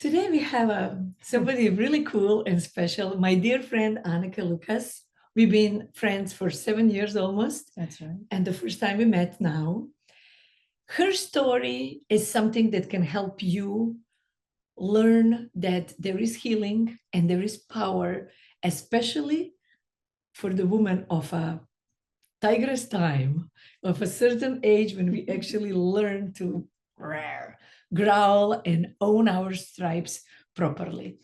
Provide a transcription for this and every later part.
Today we have somebody really cool and special, my dear friend Anneke Lucas. We've been friends for 7 years almost. That's right. And the first time we met now. Her story is something that can help you learn that there is healing and there is power, especially for the woman of a tigress time, of a certain age when we actually learn to growl and own our stripes properly.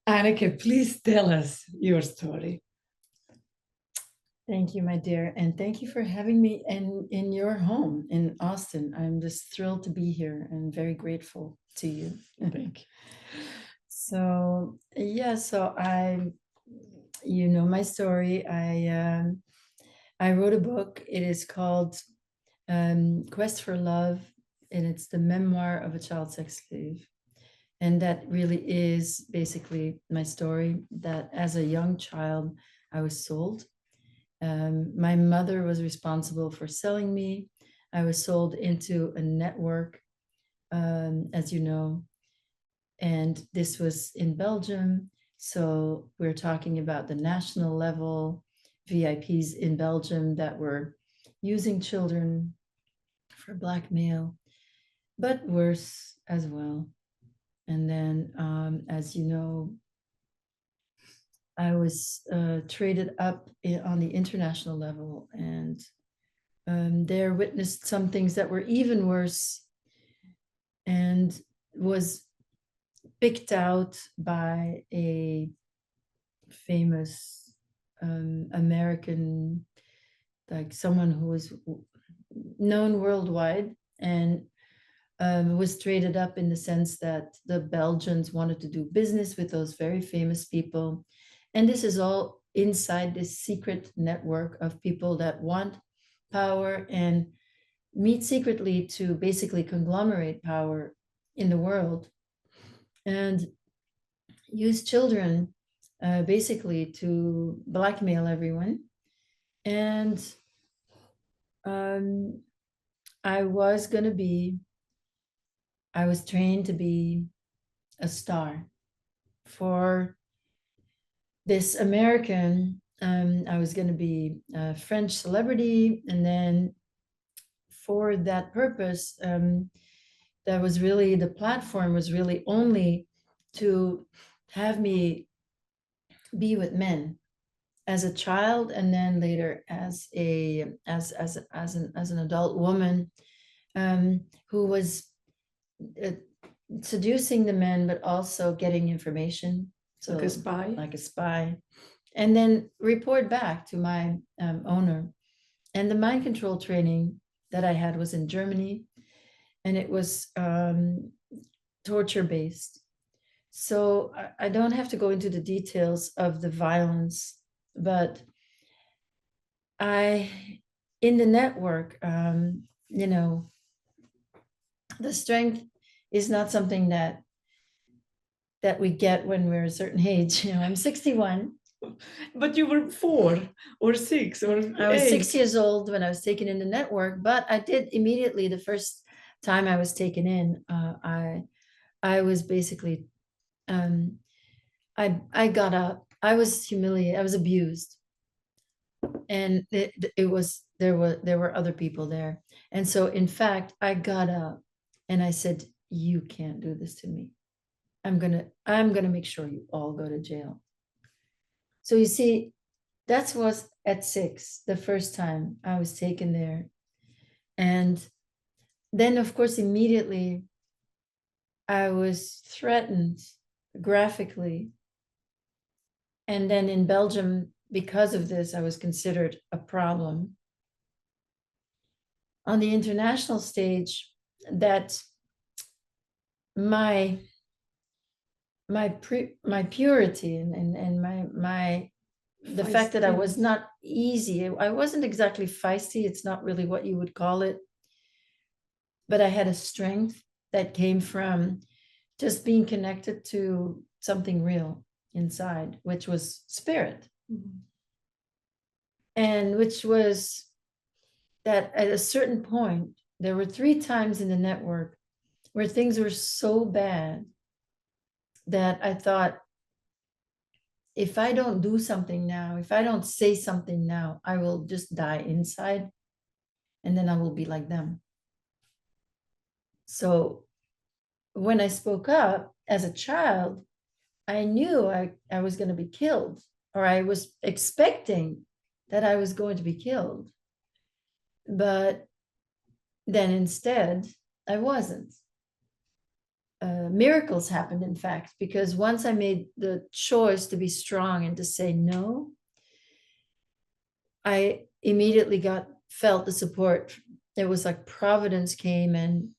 Anneke, please tell us your story. Thank you, my dear. And thank you for having me in your home in Austin. I'm just thrilled to be here and very grateful to you. Thank you. So, you know my story. I wrote a book. It is called Quest for Love, and it's the memoir of a child sex slave. And that really is basically my story, that as a young child, I was sold. My mother was responsible for selling me. I was sold into a network, as you know, and this was in Belgium. So we're talking about the national level VIPs in Belgium that were using children for blackmail, but worse as well. And then, as you know, I was traded up on the international level, and there witnessed some things that were even worse, and was picked out by a famous American, like someone who was known worldwide, and was traded up in the sense that the Belgians wanted to do business with those very famous people. And this is all inside this secret network of people that want power and meet secretly to basically conglomerate power in the world and use children basically to blackmail everyone. And I was trained to be a star for this American. I was going to be a French celebrity. And then for that purpose, that was really, the platform was really only to have me be with men as a child, and then later as an adult woman, who was seducing the men, but also getting information. So like a spy? Like a spy. And then report back to my owner. And the mind control training that I had was in Germany, and it was torture based. So I don't have to go into the details of the violence, but in the network, you know, the strength is not something that we get when we're a certain age. You know, I'm 61. But you were 4 or 6 or I was 8. 6 years old when I was taken in the network, but I did immediately, the first time I was taken in, I was basically, I got up. I was humiliated. I was abused. And there were other people there. And so in fact, I got up and I said, you can't do this to me. I'm gonna make sure you all go to jail. So you see, that was at 6, the first time I was taken there. And then, of course, immediately I was threatened graphically. And then in Belgium, because of this, I was considered a problem. On the international stage, that my purity and the fact that I was not easy, I wasn't exactly feisty. It's not really what you would call it. But I had a strength that came from just being connected to something real inside, which was spirit. Mm-hmm. And which was that at a certain point, there were 3 times in the network where things were so bad that I thought, if I don't do something now, if I don't say something now, I will just die inside, and then I will be like them. So when I spoke up as a child, I knew I was going to be killed, or I was expecting that I was going to be killed. But then instead, I wasn't. Miracles happened, in fact, because once I made the choice to be strong and to say no, I immediately felt the support. It was like providence came, and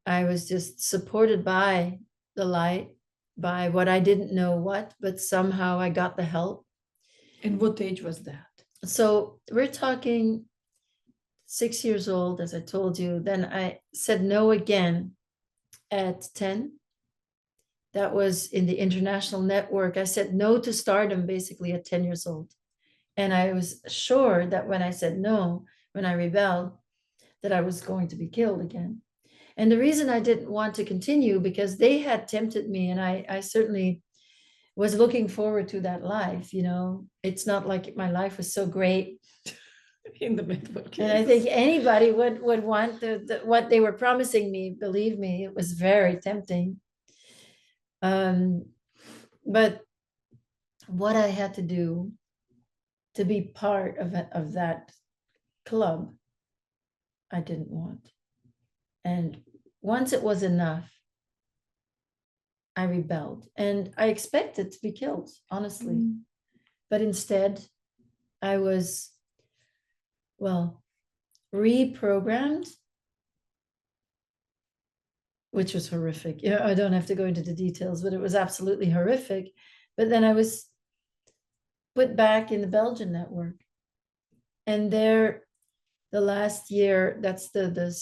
I was just supported by the light, by what I didn't know what, but somehow I got the help. And what age was that? So we're talking 6 years old, as I told you. Then I said no again at 10. That was in the international network. I said no to stardom basically at 10 years old. And I was sure that when I said no, when I rebelled, that I was going to be killed again. And the reason I didn't want to continue, because they had tempted me, and I certainly was looking forward to that life. It's not like my life was so great in the network. And I think anybody would want what they were promising me. Believe me, it was very tempting. But what I had to do to be part of that club, I didn't want. And once it was enough, I rebelled, and I expected to be killed, honestly. But instead, I was, well, reprogrammed, which was horrific. I don't have to go into the details, but it was absolutely horrific. But then I was put back in the Belgian network. And there, the last year, that's the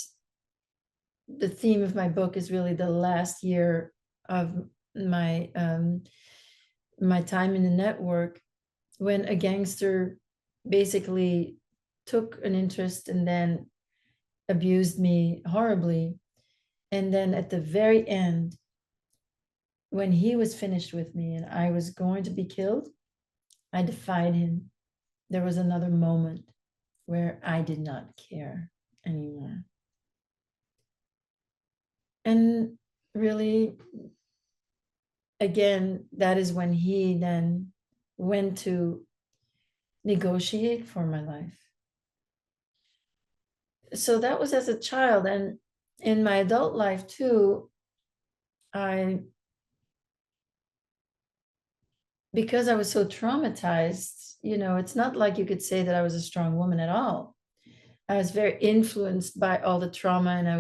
theme of my book, is really the last year of my my time in the network, when a gangster basically took an interest and then abused me horribly. And then at the very end, when he was finished with me and I was going to be killed, I defied him. There was another moment where I did not care anymore. And really, again, that is when he then went to negotiate for my life. So that was as a child. And in my adult life too, because I was so traumatized, it's not like you could say that I was a strong woman at all. I was very influenced by all the trauma, and I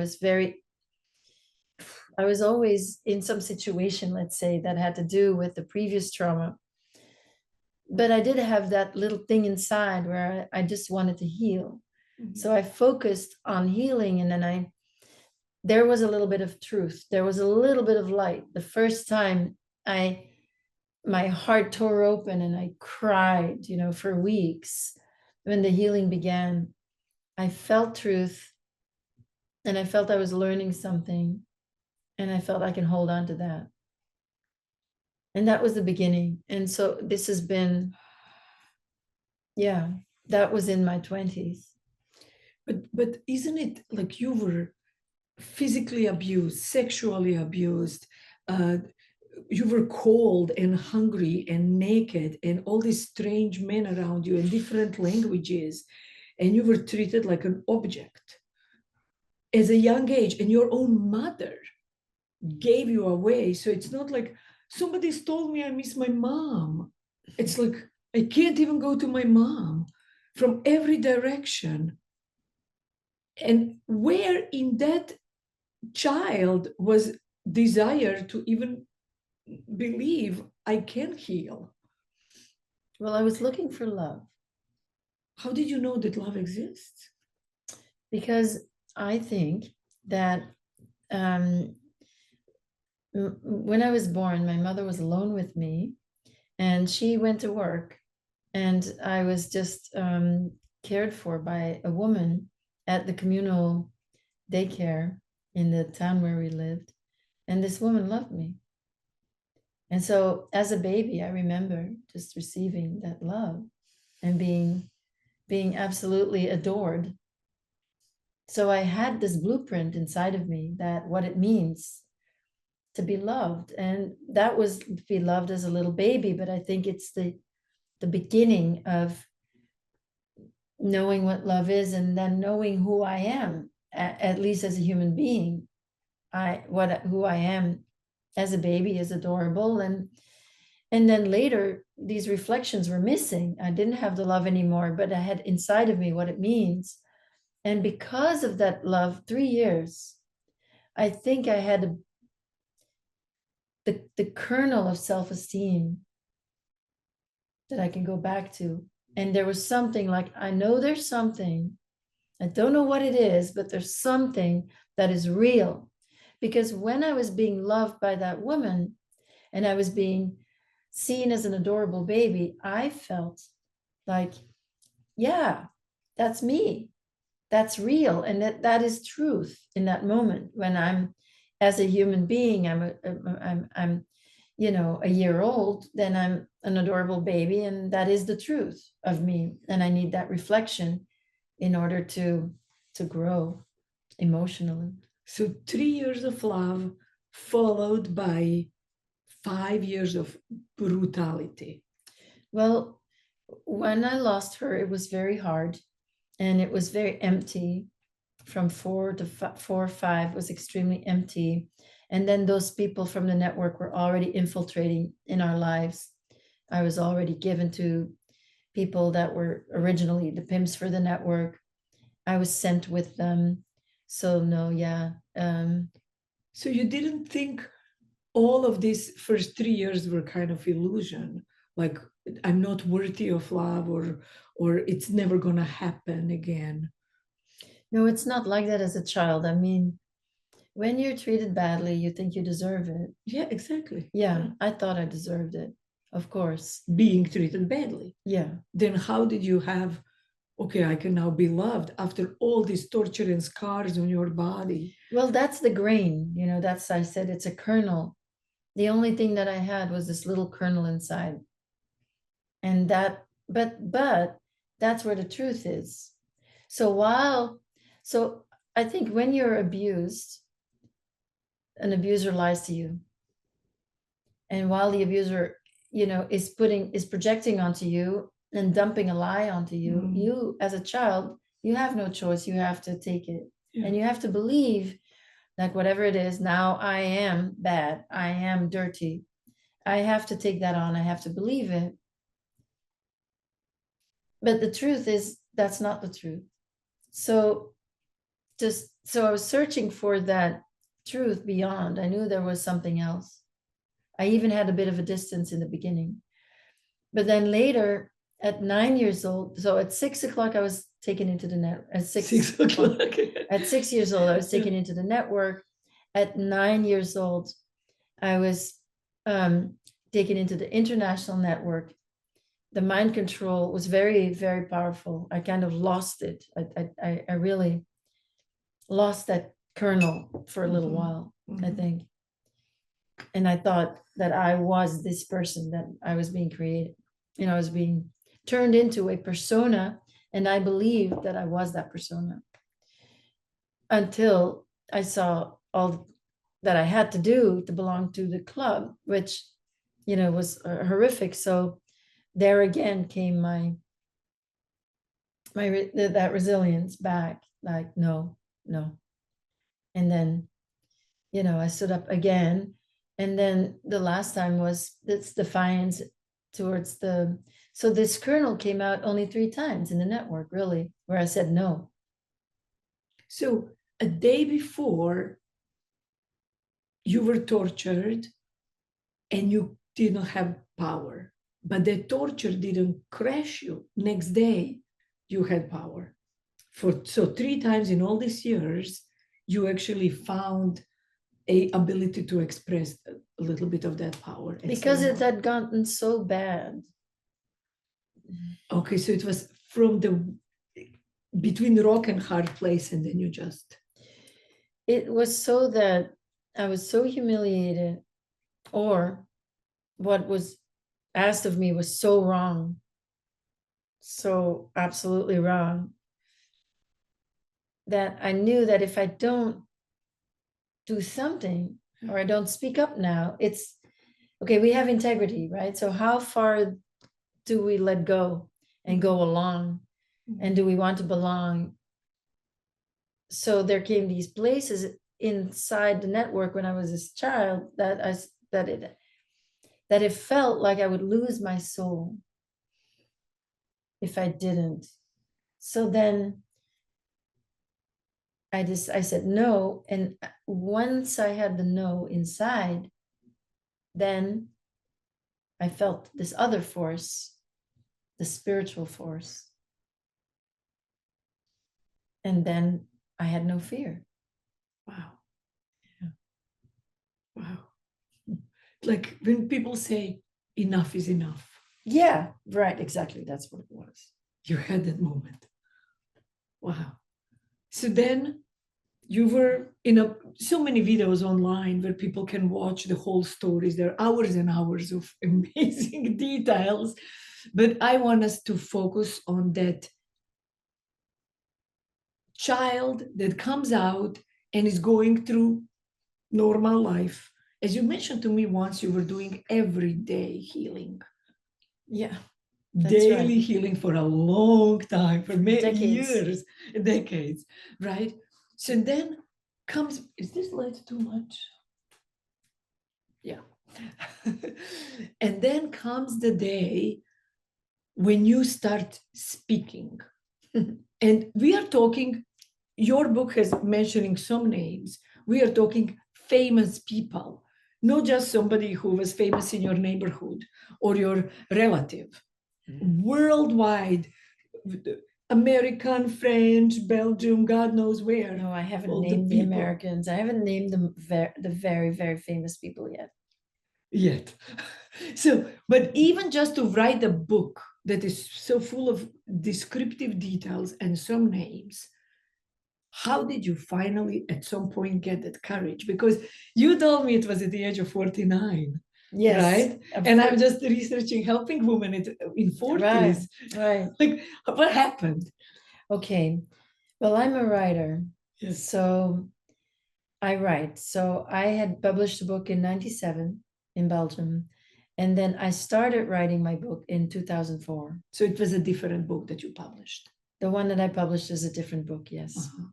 was always in some situation, let's say, that had to do with the previous trauma. But I did have that little thing inside where I just wanted to heal. Mm-hmm. So I focused on healing, and then there was a little bit of truth. There was a little bit of light. The first time my heart tore open and I cried, for weeks. When the healing began, I felt truth, and I felt I was learning something, and I felt I can hold on to that. And that was the beginning. And so this has been, that was in my 20s. But isn't it like you were physically abused, sexually abused, you were cold and hungry and naked, and all these strange men around you in different languages, and you were treated like an object as a young age, and your own mother gave you away. So it's not like somebody's told me I miss my mom. It's like I can't even go to my mom from every direction. And where in that child was desire to even believe I can heal? Well, I was looking for love. How did you know that love exists? Because I think that when I was born, my mother was alone with me, and she went to work, and I was just cared for by a woman at the communal daycare in the town where we lived. And this woman loved me. And so as a baby, I remember just receiving that love and being absolutely adored. So I had this blueprint inside of me that what it means to be loved. And that was to be loved as a little baby, but I think it's the beginning of knowing what love is and then knowing who I am, at least as a human being. Who I am as a baby is adorable. And then later these reflections were missing. I didn't have the love anymore, but I had inside of me what it means. And because of that love, 3 years, I think I had the kernel of self-esteem that I can go back to. And there was something like, I know there's something, I don't know what it is, but there's something that is real. Because when I was being loved by that woman and I was being seen as an adorable baby, I felt like, yeah, that's me. That's real. And that is truth in that moment when I'm, as a human being, I'm a year old, then I'm an adorable baby. And that is the truth of me. And I need that reflection in order to grow emotionally. So 3 years of love followed by 5 years of brutality. Well, when I lost her, it was very hard and it was very empty. From 4 or 5 was extremely empty. And then those people from the network were already infiltrating in our lives. I was already given to people that were originally the pimps for the network. I was sent with them. So no, yeah. So you didn't think all of these first 3 years were kind of illusion, like I'm not worthy of love, or it's never gonna happen again? No, it's not like that as a child. I mean, when you're treated badly, you think you deserve it. Yeah, exactly. Yeah, I thought I deserved it, of course. Being treated badly. Yeah. Then how did you have, okay, I can now be loved after all this torture and scars on your body? Well, that's the grain, that's, I said, it's a kernel. The only thing that I had was this little kernel inside. And but that's where the truth is. So I think when you're abused, an abuser lies to you. And while the abuser, is projecting onto you and dumping a lie onto you, you as a child, you have no choice. You have to take it. Yeah. And you have to believe that whatever it is, now I am bad, I am dirty. I have to take that on. I have to believe it. But the truth is, that's not the truth. So I was searching for that truth beyond. I knew there was something else. I even had a bit of a distance in the beginning. But then later, at 9 years old, so at 6 o'clock, I was taken into the net. At 6 o'clock. At 6 years old, I was taken into the network. At 9 years old, I was taken into the international network. The mind control was very, very powerful. I kind of lost it. I really lost that kernel for a little while, I think. And I thought that I was this person, that I was being created. I was being turned into a persona, and I believed that I was that persona until I saw all that I had to do to belong to the club, which, was horrific. So there again came that resilience back, like, no. And then, I stood up again. And then the last time was this defiance towards so this kernel came out only 3 times in the network, really, where I said no. So a day before, you were tortured and you didn't have power, but the torture didn't crash you. Next day, you had power. So 3 times in all these years, you actually found a ability to express a little bit of that power. Because it had gotten so bad. Okay, so it was from between the rock and hard place, and then you just... It was so that I was so humiliated, or what was asked of me was so wrong, so absolutely wrong, that I knew that if I don't do something or I don't speak up now, it's okay. We have integrity, right? So how far do we let go and go along? And do we want to belong? So there came these places inside the network when I was a child that it felt like I would lose my soul if I didn't. So then I said no, and once I had the no inside, then I felt this other force, the spiritual force, and then I had no fear. Wow. Yeah. Wow. Like when people say enough is enough, Yeah, right, exactly. That's what it was. you had that moment. Wow. So then you were in so many videos online where people can watch the whole stories. There are hours and hours of amazing details, but I want us to focus on that child that comes out and is going through normal life. As you mentioned to me once, you were doing everyday healing. Yeah. Daily right. healing for a long time, for Decades. years, decades, right? So then comes, is this light too much? Yeah. And then comes the day when you start speaking. And we are talking, your book has mentioning some names. We are talking famous people, not just somebody who was famous in your neighborhood or your relative. Worldwide, American, French, Belgium, God knows where. No, I haven't all named the people. Americans. I haven't named the very, very famous people Yet. So, but even just to write a book that is so full of descriptive details and some names, how did you finally at some point get that courage? Because you told me it was at the age of 49. Yes. Right? And I'm just researching helping women in 40s. Right. Like, what happened? Okay. Well, I'm a writer. Yes. So I write. So I had published a book in 97 in Belgium. And then I started writing my book in 2004. So it was a different book that you published. The one that I published is a different book, yes. Uh-huh.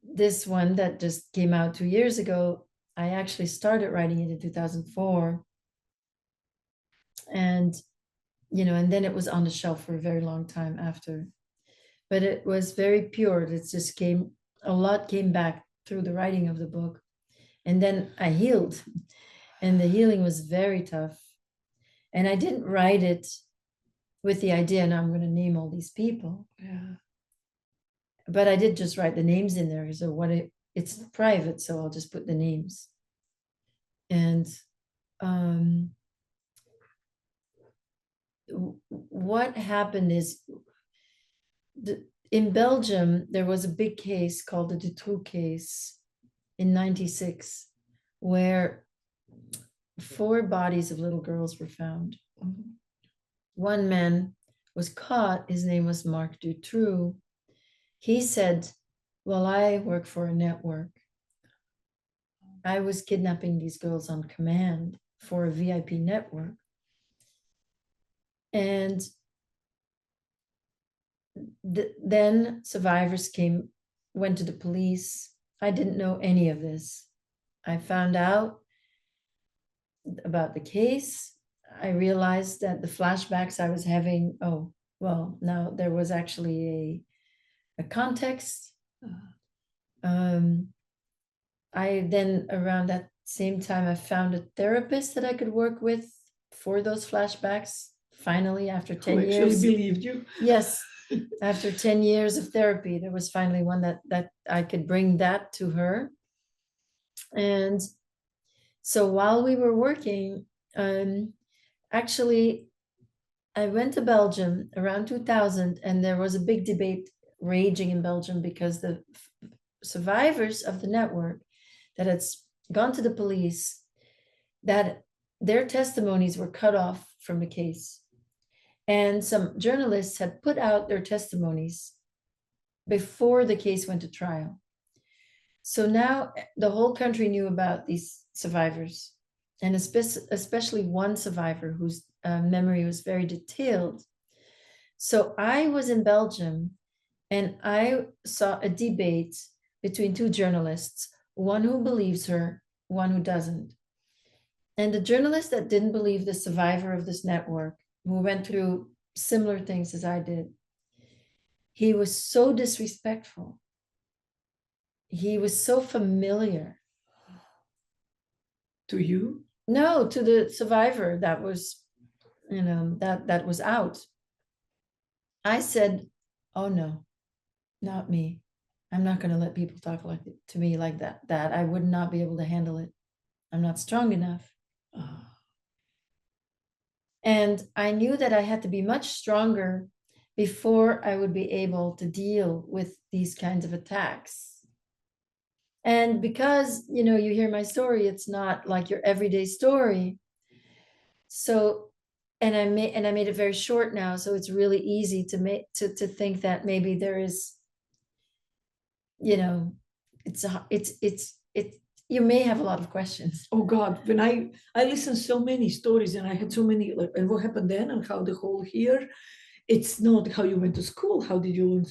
This one that just came out 2 years ago, I actually started writing it in 2004. And, and then it was on the shelf for a very long time after. But it was very pure. It just a lot came back through the writing of the book. And then I healed. And the healing was very tough. And I didn't write it with the idea, now I'm going to name all these people. Yeah. But I did just write the names in there. So it's private, so I'll just put the names. And what happened is in Belgium, there was a big case called the Dutroux case in 96, where 4 bodies of little girls were found. Mm-hmm. One man was caught. His name was Marc Dutroux. He said, well, I work for a network. I was kidnapping these girls on command for a VIP network. And then survivors went to the police. I didn't know any of this. I found out about the case. I realized that the flashbacks I was having, now there was actually a context. I then, around that same time, I found a therapist that I could work with for those flashbacks. Finally, after 10 years. Who actually believed you. Yes. After 10 years of therapy, there was finally one that I could bring that to her. And so while we were working, actually, I went to Belgium around 2000, and there was a big debate raging in Belgium because the survivors of the network that had gone to the police, that their testimonies were cut off from the case. And some journalists had put out their testimonies before the case went to trial. So now the whole country knew about these survivors, and especially one survivor whose memory was very detailed. So I was in Belgium and I saw a debate between two journalists, one who believes her, one who doesn't. And the journalist that didn't believe the survivor of this network, who went through similar things as I did, he was so disrespectful. He was so familiar. To you? No, to the survivor that was, that was out. I said, oh no, not me. I'm not going to let people talk to me like that I would not be able to handle it. I'm not strong enough. And I knew that I had to be much stronger before I would be able to deal with these kinds of attacks. And because, you hear my story, it's not like your everyday story. So, and I made it very short now. So it's really easy to think that maybe there is, you may have a lot of questions. Oh God, when I listened so many stories and I had so many, like, and what happened then and how the whole here, it's not how you went to school. How did you learn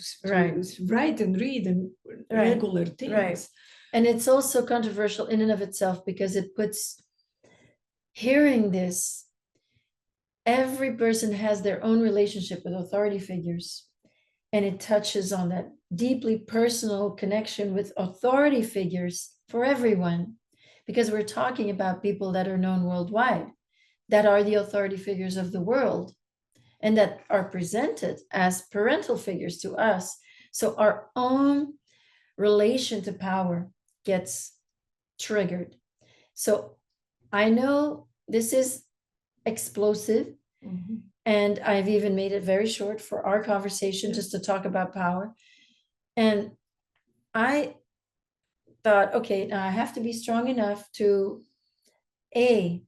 to write and read and regular things? Right. And it's also controversial in and of itself because it puts, hearing this, every person has their own relationship with authority figures. And it touches on that deeply personal connection with authority figures for everyone, because we're talking about people that are known worldwide, that are the authority figures of the world, and that are presented as parental figures to us. So our own relation to power gets triggered. So I know this is explosive. Mm-hmm. And I've even made it very short for our conversation, just to talk about power. And I thought, okay, now I have to be strong enough to be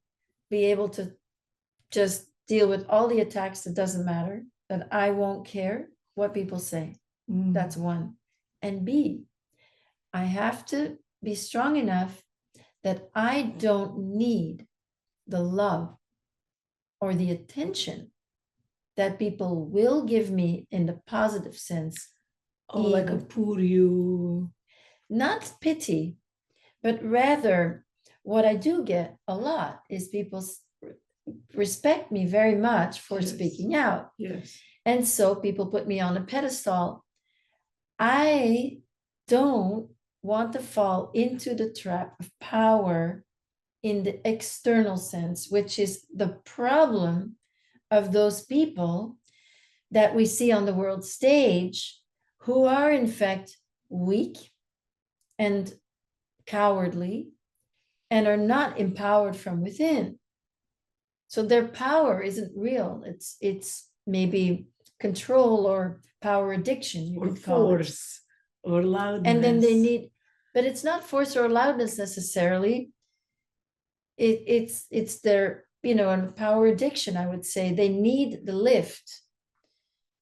able to just deal with all the attacks. That doesn't matter, that I won't care what people say. That's one. And B, I have to be strong enough that I don't need the love or the attention that people will give me in the positive sense. Oh, like a poor you. Not pity, but rather what I do get a lot is people respect me very much for speaking out. Yes. And so people put me on a pedestal. I don't want to fall into the trap of power in the external sense, which is the problem of those people that we see on the world stage, who are in fact weak and cowardly and are not empowered from within. So their power isn't real. It's maybe control or power addiction, you could call it. Force or loudness. And then they need, but it's not force or loudness necessarily. It's their, power addiction, I would say. They need the lift.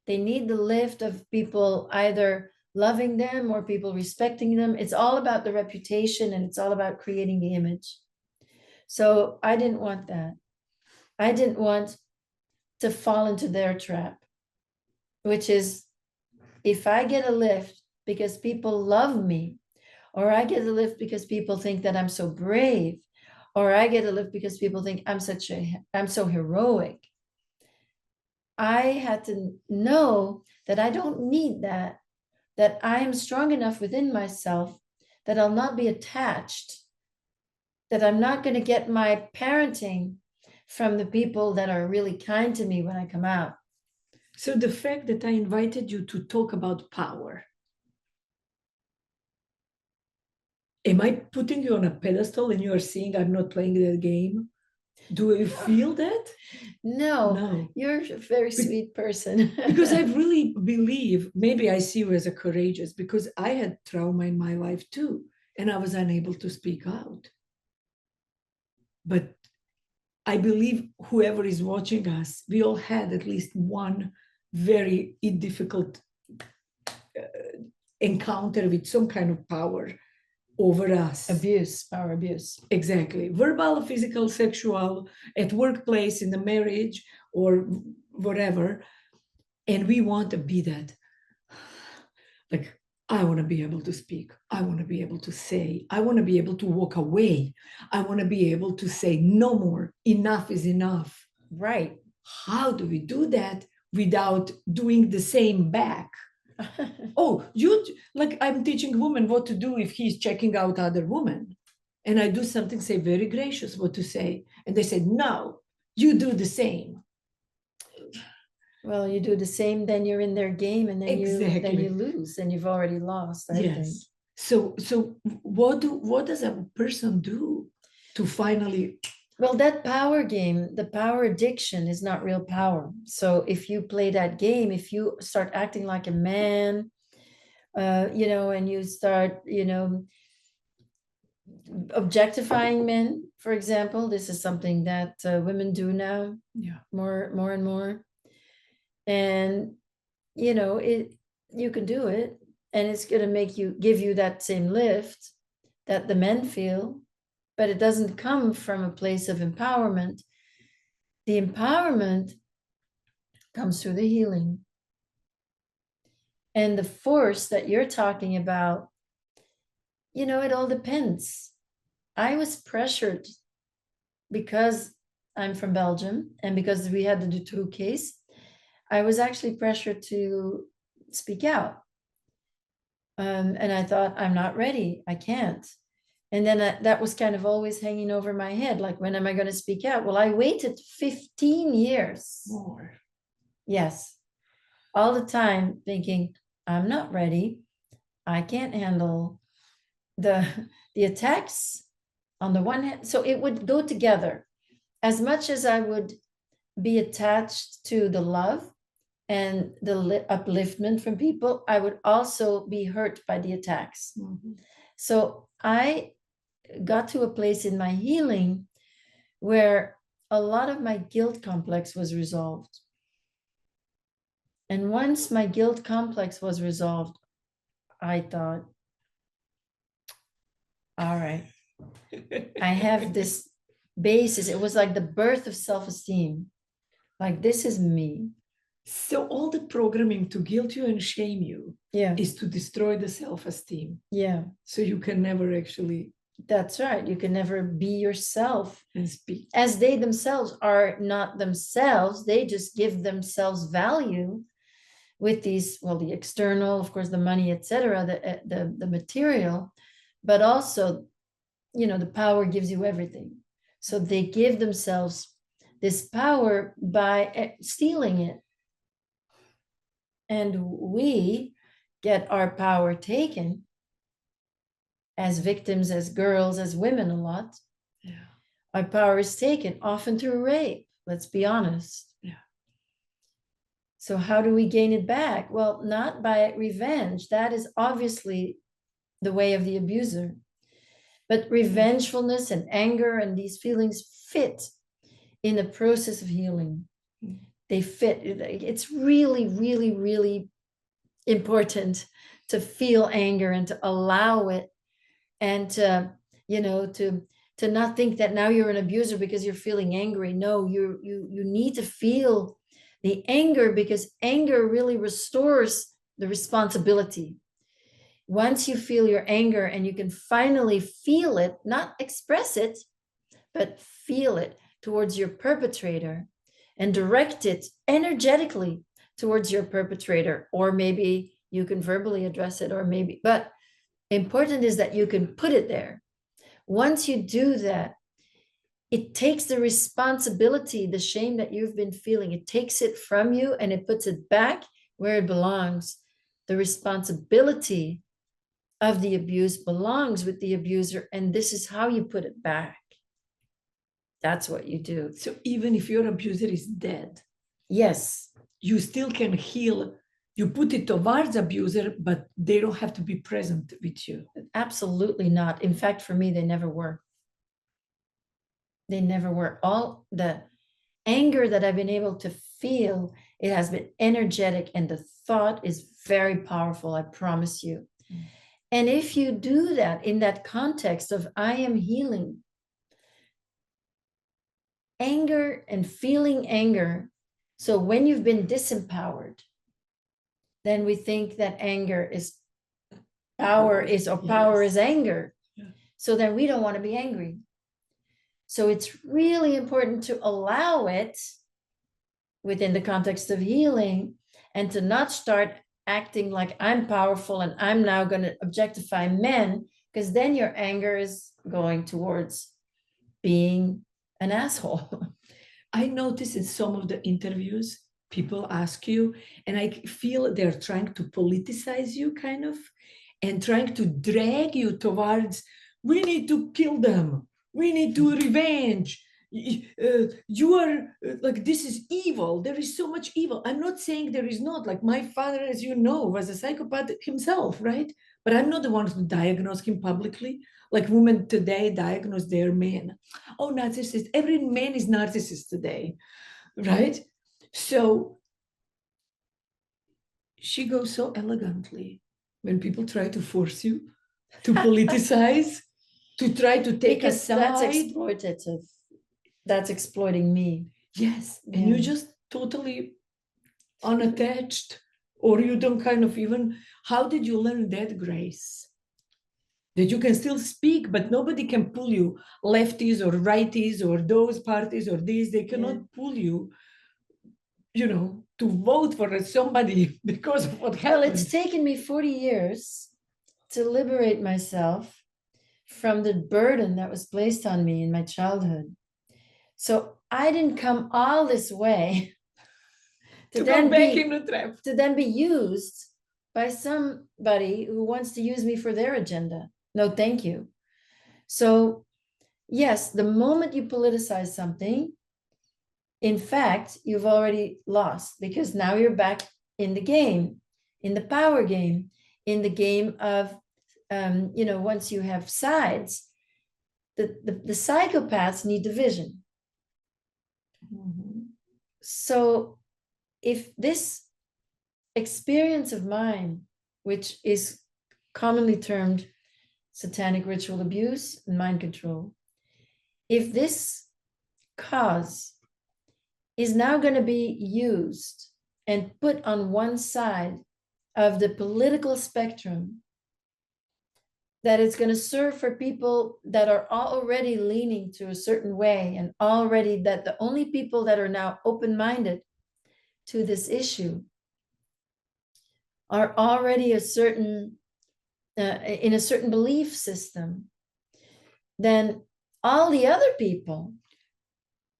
They need the lift of people either loving them or people respecting them. It's all about the reputation and it's all about creating the image. So I didn't want that. I didn't want to fall into their trap, which is, if I get a lift because people love me, or I get a lift because people think that I'm so brave, or I get a lift because people think I'm so heroic, I had to know that I don't need that I am strong enough within myself, that I'll not be attached, that I'm not going to get my parenting from the people that are really kind to me when I come out. So the fact that I invited you to talk about power, am I putting you on a pedestal and you are seeing I'm not playing that game? Do you feel that? No. You're a very sweet person. Because I really believe, maybe I see you as a courageous, because I had trauma in my life too, and I was unable to speak out. But I believe whoever is watching us, we all had at least one very difficult encounter with some kind of power over us. Abuse, power abuse. Exactly. Verbal, physical, sexual, at workplace, in the marriage, or whatever. And we want to be that. Like, I want to be able to speak. I want to be able to say. I want to be able to walk away. I want to be able to say, no more. Enough is enough. Right. How do we do that without doing the same back? Oh, you like I'm teaching women what to do if he's checking out other women. And I do something, say very gracious what to say. And they say, no, you do the same. Well, you do the same, then you're in their game, and then Exactly. you lose, and you've already lost, I think. Yes. So what does a person do to finally? Well, that power game, the power addiction is not real power. So if you play that game, if you start acting like a man, and you start, objectifying men, for example, this is something that women do now, Yeah. more and more. And, you can do it, and it's going to give you that same lift that the men feel, but it doesn't come from a place of empowerment. The empowerment comes through the healing. And the force that you're talking about, it all depends. I was pressured because I'm from Belgium, and because we had the Dutroux case, I was actually pressured to speak out. And I thought, I'm not ready. I can't. And then that was kind of always hanging over my head. Like, when am I going to speak out? Well, I waited 15 years. More. Yes. All the time thinking, I'm not ready. I can't handle the attacks on the one hand. So it would go together. As much as I would be attached to the love and the upliftment from people, I would also be hurt by the attacks. Mm-hmm. So I got to a place in my healing where a lot of my guilt complex was resolved. And once my guilt complex was resolved, I thought, all right, I have this basis. It was like the birth of self-esteem. Like, this is me. So all the programming to guilt you and shame you is to destroy the self-esteem. Yeah. So you can never actually. That's right. You can never be yourself And speak. As they themselves are not themselves. They just give themselves value with these, well, the external, of course, the money, etc., the material, but also, the power gives you everything. So they give themselves this power by stealing it. And we get our power taken as victims, as girls, as women a lot. Yeah. Our power is taken, often through rape, let's be honest. Yeah. So how do we gain it back? Well, not by revenge. That is obviously the way of the abuser. But revengefulness and anger and these feelings fit in the process of healing. They fit. It's really, really, really important to feel anger and to allow it, and to not think that now you're an abuser because you're feeling angry. No, you need to feel the anger, because anger really restores the responsibility. Once you feel your anger and you can finally feel it, not express it, but feel it towards your perpetrator and direct it energetically towards your perpetrator, or maybe you can verbally address it, or maybe, but important is that you can put it there. Once you do that, it takes the responsibility, the shame that you've been feeling, it takes it from you and it puts it back where it belongs. The responsibility of the abuse belongs with the abuser, and this is how you put it back. That's what you do. So even if your abuser is dead, yes, you still can heal. You put it towards abuser, but they don't have to be present with you. Absolutely not. In fact, for me, they never were. They never were. All the anger that I've been able to feel, it has been energetic, and the thought is very powerful, I promise you. And if you do that in that context of I am healing, anger and feeling anger. So when you've been disempowered, then we think that anger is power is, or power is anger. Yeah. So then we don't want to be angry. So it's really important to allow it within the context of healing, and to not start acting like I'm powerful and I'm now going to objectify men, because then your anger is going towards being an asshole. I notice in some of the interviews, people ask you, and I feel they're trying to politicize you kind of, and trying to drag you towards, we need to kill them. We need to revenge. You are like, this is evil. There is so much evil. I'm not saying there is not. Like my father, as you know, was a psychopath himself, right? But I'm not the one to diagnose him publicly. Like women today diagnose their men. Oh, narcissist. Every man is narcissist today, right? So she goes so elegantly when people try to force you to politicize, to try to take a Because that's side. exploitative. That's exploiting me. Yes, and you just totally unattached, or you don't kind of even, how did you learn that grace? That you can still speak, but nobody can pull you, lefties or righties or those parties or these, they cannot pull you, you know, to vote for somebody because of what happened. Well, it's taken me 40 years to liberate myself from the burden that was placed on me in my childhood. So I didn't come all this way to then go back in the trap, to then be used by somebody who wants to use me for their agenda. No, thank you. So yes, the moment you politicize something, in fact, you've already lost, because now you're back in the game, in the power game, in the game of, once you have sides, the psychopaths need division. Mm-hmm. So if this experience of mine, which is commonly termed satanic ritual abuse and mind control, if this cause is now going to be used and put on one side of the political spectrum, that it's going to serve for people that are already leaning to a certain way, and already that the only people that are now open-minded to this issue are already a certain in a certain belief system, then all the other people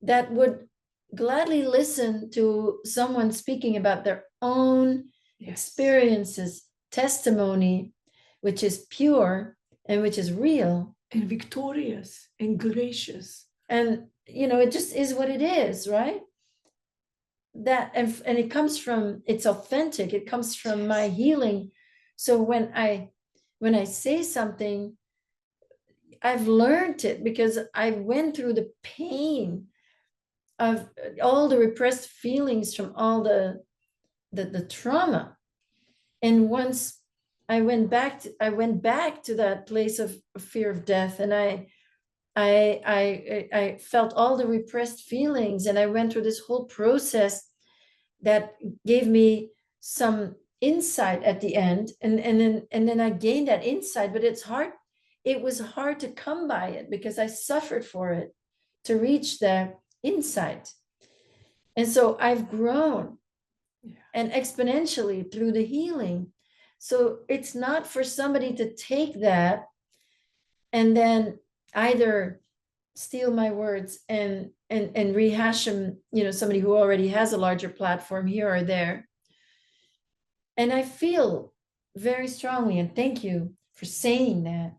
that would gladly listen to someone speaking about their own experiences, testimony, which is pure and which is real and victorious and gracious, and it just is what it is, right? That and it comes from, it's authentic, it comes from my healing. So when I say something, I've learned it because I went through the pain of all the repressed feelings from all the trauma. And once I went back to that place of fear of death, and I felt all the repressed feelings, and I went through this whole process that gave me some insight at the end, and then I gained that insight. But it was hard to come by it because I suffered for it to reach the insight. And so I've grown and exponentially through the healing. So it's not for somebody to take that and then either steal my words and rehash them, somebody who already has a larger platform here or there. And I feel very strongly, and thank you for saying that,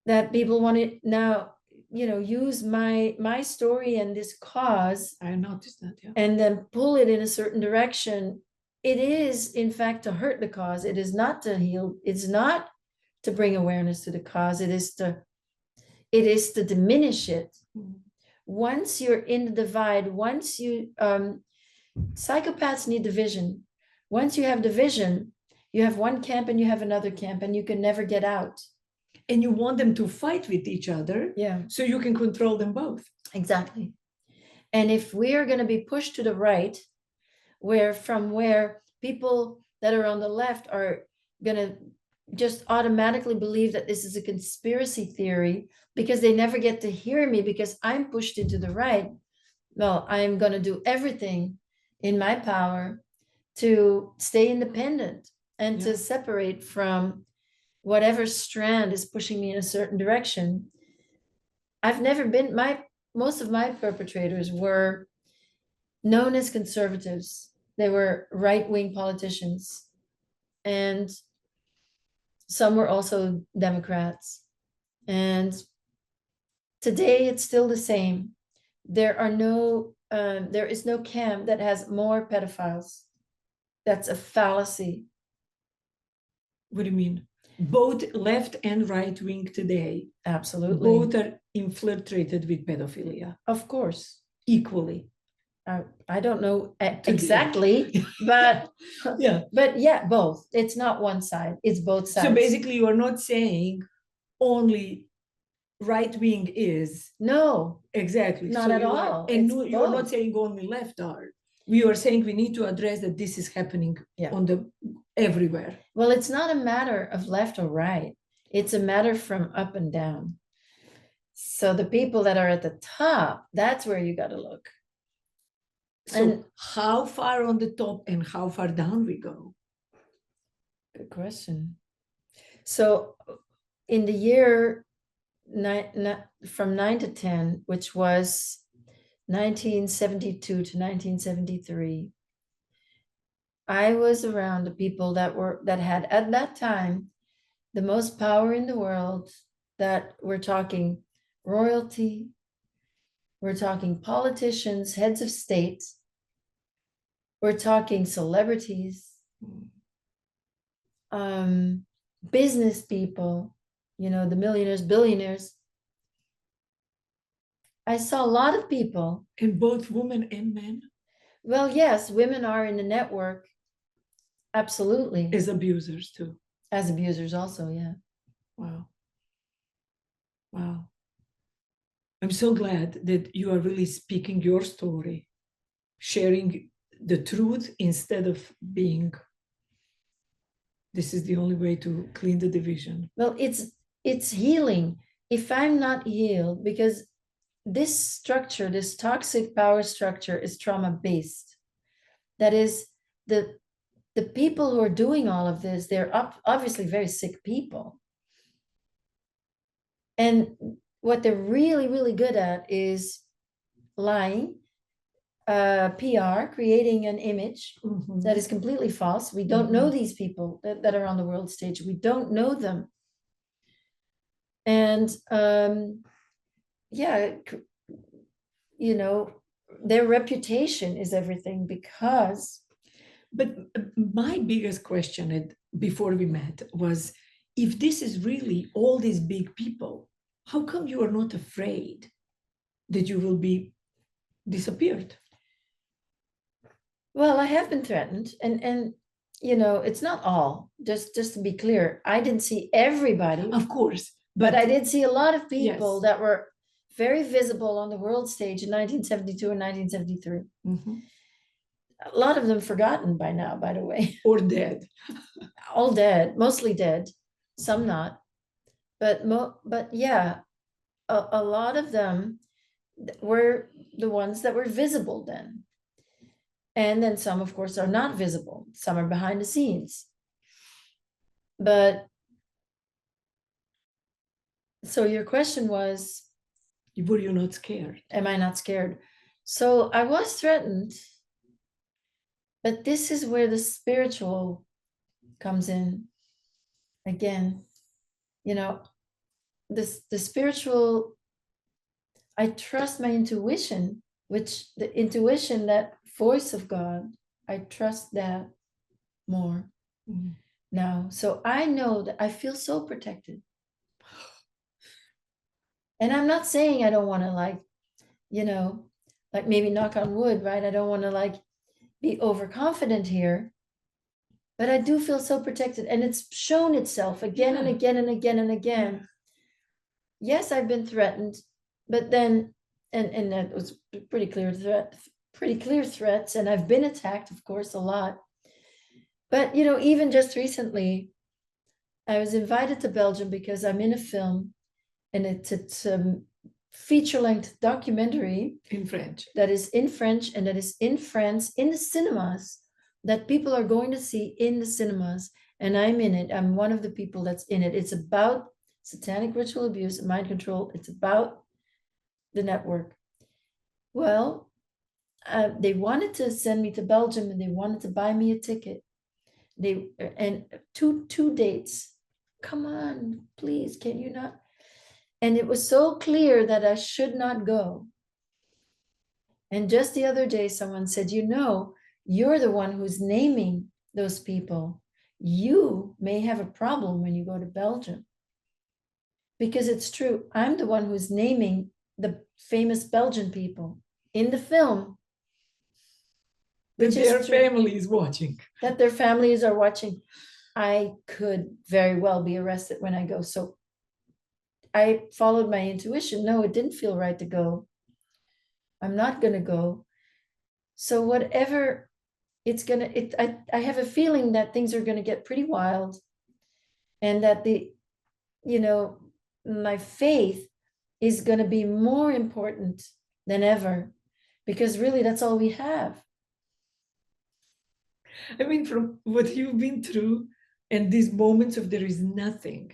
that people want to now, use my story and this cause. I noticed that, and then pull it in a certain direction. It is, in fact, to hurt the cause. It is not to heal. It's not to bring awareness to the cause. It it is to diminish it. Mm. Once you're in the divide, once you, psychopaths need division. Once you have division, you have one camp and you have another camp, and you can never get out. And you want them to fight with each other, Yeah, so you can control them both. exactly. And if we are going to be pushed to the right, where people that are on the left are going to just automatically believe that this is a conspiracy theory because they never get to hear me because I'm pushed into the right, well, I'm going to do everything in my power to stay independent and to separate from whatever strand is pushing me in a certain direction. I've never been, most of my perpetrators were known as conservatives. They were right-wing politicians, and some were also Democrats. And today it's still the same. There is no camp that has more pedophiles. That's a fallacy. What do you mean? Both left and right wing today, Absolutely. both are infiltrated with pedophilia. Of course. Equally. I don't know exactly, but yeah, both. It's not one side, it's both sides. So basically, you are not saying only right wing is. No, exactly. not at all. And you're not saying only left are. We are saying we need to address that this is happening on the everywhere. Well, it's not a matter of left or right. It's a matter from up and down. So the people that are at the top, that's where you got to look. So how far on the top and how far down we go? Good question. So in the year from 9 to 10, which was 1972 to 1973, I was around the people that had at that time the most power in the world, that we're talking royalty, we're talking politicians, heads of state, we're talking celebrities, business people, the millionaires, billionaires. I saw a lot of people. And both women and men? Well, yes, women are in the network. Absolutely. As abusers too. As abusers also, yeah. Wow. Wow. I'm so glad that you are really speaking your story, sharing the truth instead of being, this is the only way to clean the division. Well, it's healing. If I'm not healed, because this structure, this toxic power structure is trauma-based. That is, the people who are doing all of this, they're obviously very sick people. And what they're really, really good at is lying, PR, creating an image that is completely false. We don't know these people that are on the world stage. We don't know them. And their reputation is everything because. But my biggest question before we met was, if this is really all these big people, how come you are not afraid that you will be disappeared? Well, I have been threatened, and it's not all. Just to be clear, I didn't see everybody, of course, but I did see a lot of people that were very visible on the world stage in 1972 and 1973. A lot of them forgotten by now, by the way. Or dead. All dead, mostly dead, some not. But yeah, a lot of them were the ones that were visible then. And then some, of course, are not visible. Some are behind the scenes. But so your question was, were you not scared? Am I not scared? So I was threatened. But this is where the spiritual comes in again. The spiritual, I trust my intuition, which the intuition, that voice of God, I trust that more now. So I know that I feel so protected. And I'm not saying I don't want to like, like maybe knock on wood, right? I don't want to like be overconfident here, but I do feel so protected, and it's shown itself again and again and again and again. Yes, I've been threatened, but then, and that was pretty clear threats, and I've been attacked, of course, a lot. But even just recently, I was invited to Belgium because I'm in a film, and it's a feature-length documentary in French. That is in French, and that is in France, in the cinemas, that people are going to see in the cinemas. And I'm in it. I'm one of the people that's in it. It's about satanic ritual abuse and mind control. It's about the network. Well, they wanted to send me to Belgium, and they wanted to buy me a ticket. And two dates. Come on, please, can you not? And it was so clear that I should not go. And just the other day, someone said, you're the one who's naming those people. You may have a problem when you go to Belgium. Because it's true. I'm the one who's naming the famous Belgian people in the film. That their family is watching. That their families are watching. I could very well be arrested when I go. So I followed my intuition. No, it didn't feel right to go. I'm not going to go. So whatever I have a feeling that things are going to get pretty wild, and that my faith is going to be more important than ever, because really that's all we have. I mean, from what you've been through and these moments of there is nothing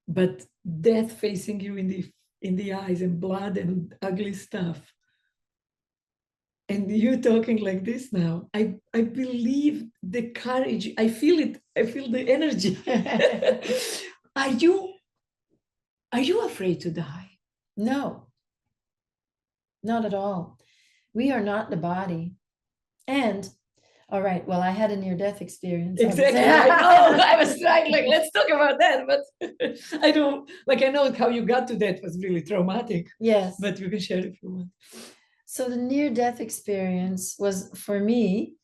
but death facing you in the eyes and blood and ugly stuff. And you talking like this now, I believe the courage, I feel it, I feel the energy. Are you afraid to die? No, not at all. We are not the body. And all right, well, I had a near-death experience. Exactly. I was struggling. Let's talk about that. But I know how you got to that was really traumatic. Yes. But you can share if you want. So the near-death experience was, for me,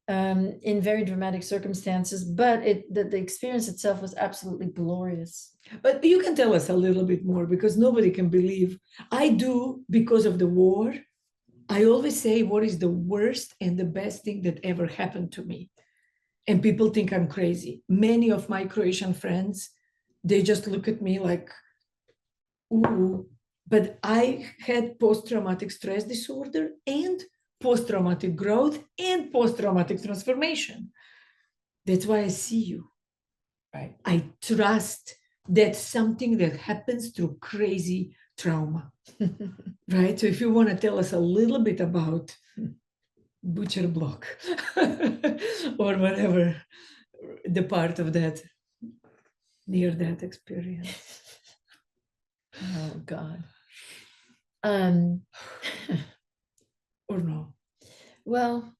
in very dramatic circumstances, but the experience itself was absolutely glorious. But you can tell us a little bit more, because nobody can believe. I do, because of the war. I always say what is the worst and the best thing that ever happened to me. And people think I'm crazy. Many of my Croatian friends, they just look at me like, ooh. But I had post-traumatic stress disorder and post-traumatic growth and post-traumatic transformation. That's why I see you. Right? I trust that something that happens through crazy trauma. Right? So if you want to tell us a little bit about butcher block or whatever, the part of that near that experience. Oh God. Or no? Well,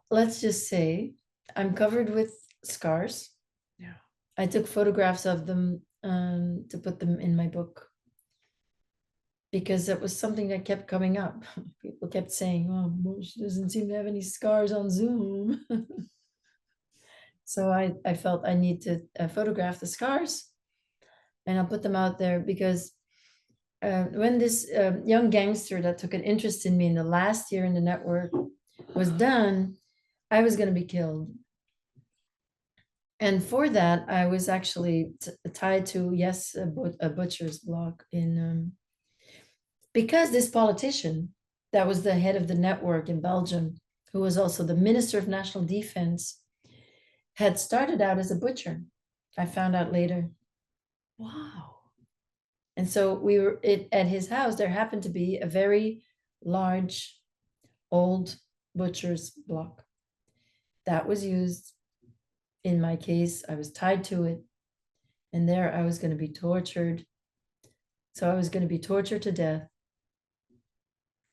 let's just say I'm covered with scars. Yeah. I took photographs of them to put them in my book, because it was something that kept coming up. People kept saying, "Oh, she doesn't seem to have any scars on Zoom." So I felt I need to photograph the scars, and I'll put them out there, because when this young gangster that took an interest in me in the last year in the network was done, I was going to be killed. And for that, I was actually tied to, yes, a butcher's block because this politician that was the head of the network in Belgium, who was also the Minister of National Defense, had started out as a butcher. I found out later. Wow. And so we were at his house. There happened to be a very large, old butcher's block that was used. In my case, I was tied to it, and there I was going to be tortured. So I was going to be tortured to death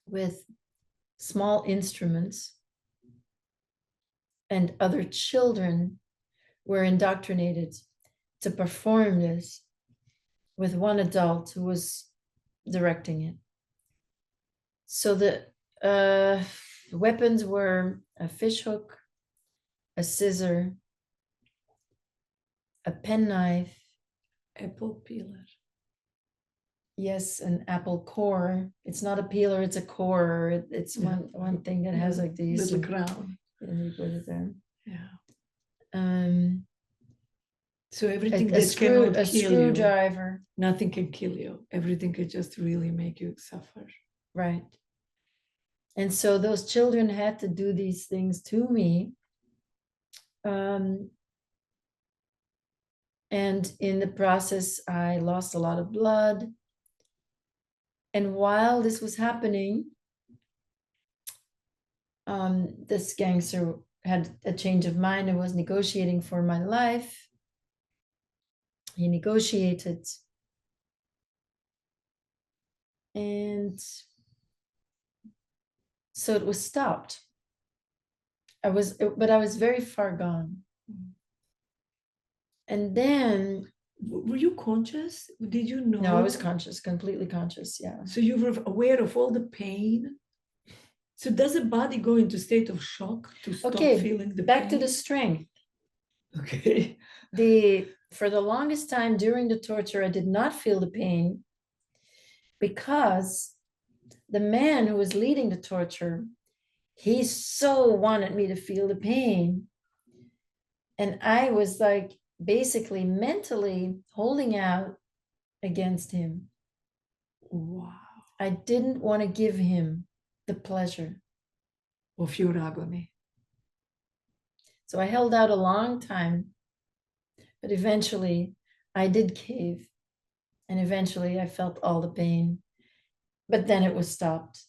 with small instruments, and other children were indoctrinated to perform this. with one adult who was directing it. So the weapons were a fish hook, a scissor, a penknife, Apple peeler. yes, an apple core. It's not a peeler, it's a core. It's one thing that has like these little crown. And you put it there. Yeah. So everything a that cannot kill screwdriver. You, nothing can kill you. Everything can just really make you suffer. Right. And so those children had to do these things to me. And in the process, I lost a lot of blood. And while this was happening, this gangster had a change of mind and was negotiating for my life. He negotiated. And so it was stopped. But I was very far gone. And then, were you conscious? Did you know? No, I was conscious, completely conscious. Yeah. So you were aware of all the pain. So does the body go into state of shock to stop feeling the back pain? to the strength. Okay. For the longest time during the torture, I did not feel the pain because the man who was leading the torture, he so wanted me to feel the pain. And I was like basically mentally holding out against him. Wow. I didn't want to give him the pleasure of your agony. So I held out a long time, but eventually I did cave. And eventually I felt all the pain, but then it was stopped.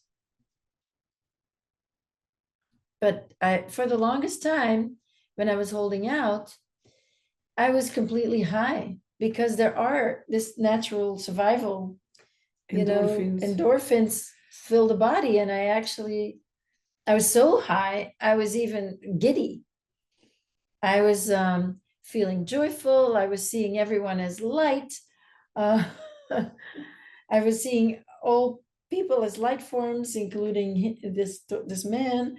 But for the longest time, when I was holding out, I was completely high because there are this natural survival, endorphins fill the body. And I was so high, I was even giddy. I was feeling joyful. I was seeing everyone as light. I was seeing all people as light forms, including this man.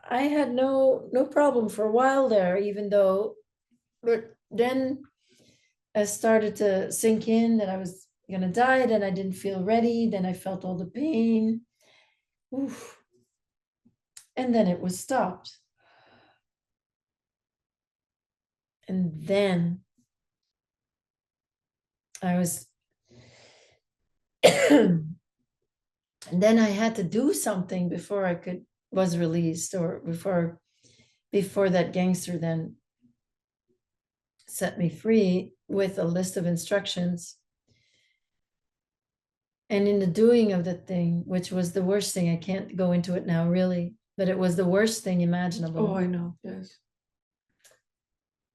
I had no problem for a while there, but then I started to sink in that I was gonna die. Then I didn't feel ready. Then I felt all the pain. Oof. And then it was stopped. And then I was and then I had to do something before I was released, or before that gangster then set me free with a list of instructions. And in the doing of the thing, which was the worst thing, I can't go into it now really, but it was the worst thing imaginable. Oh, I know, yes.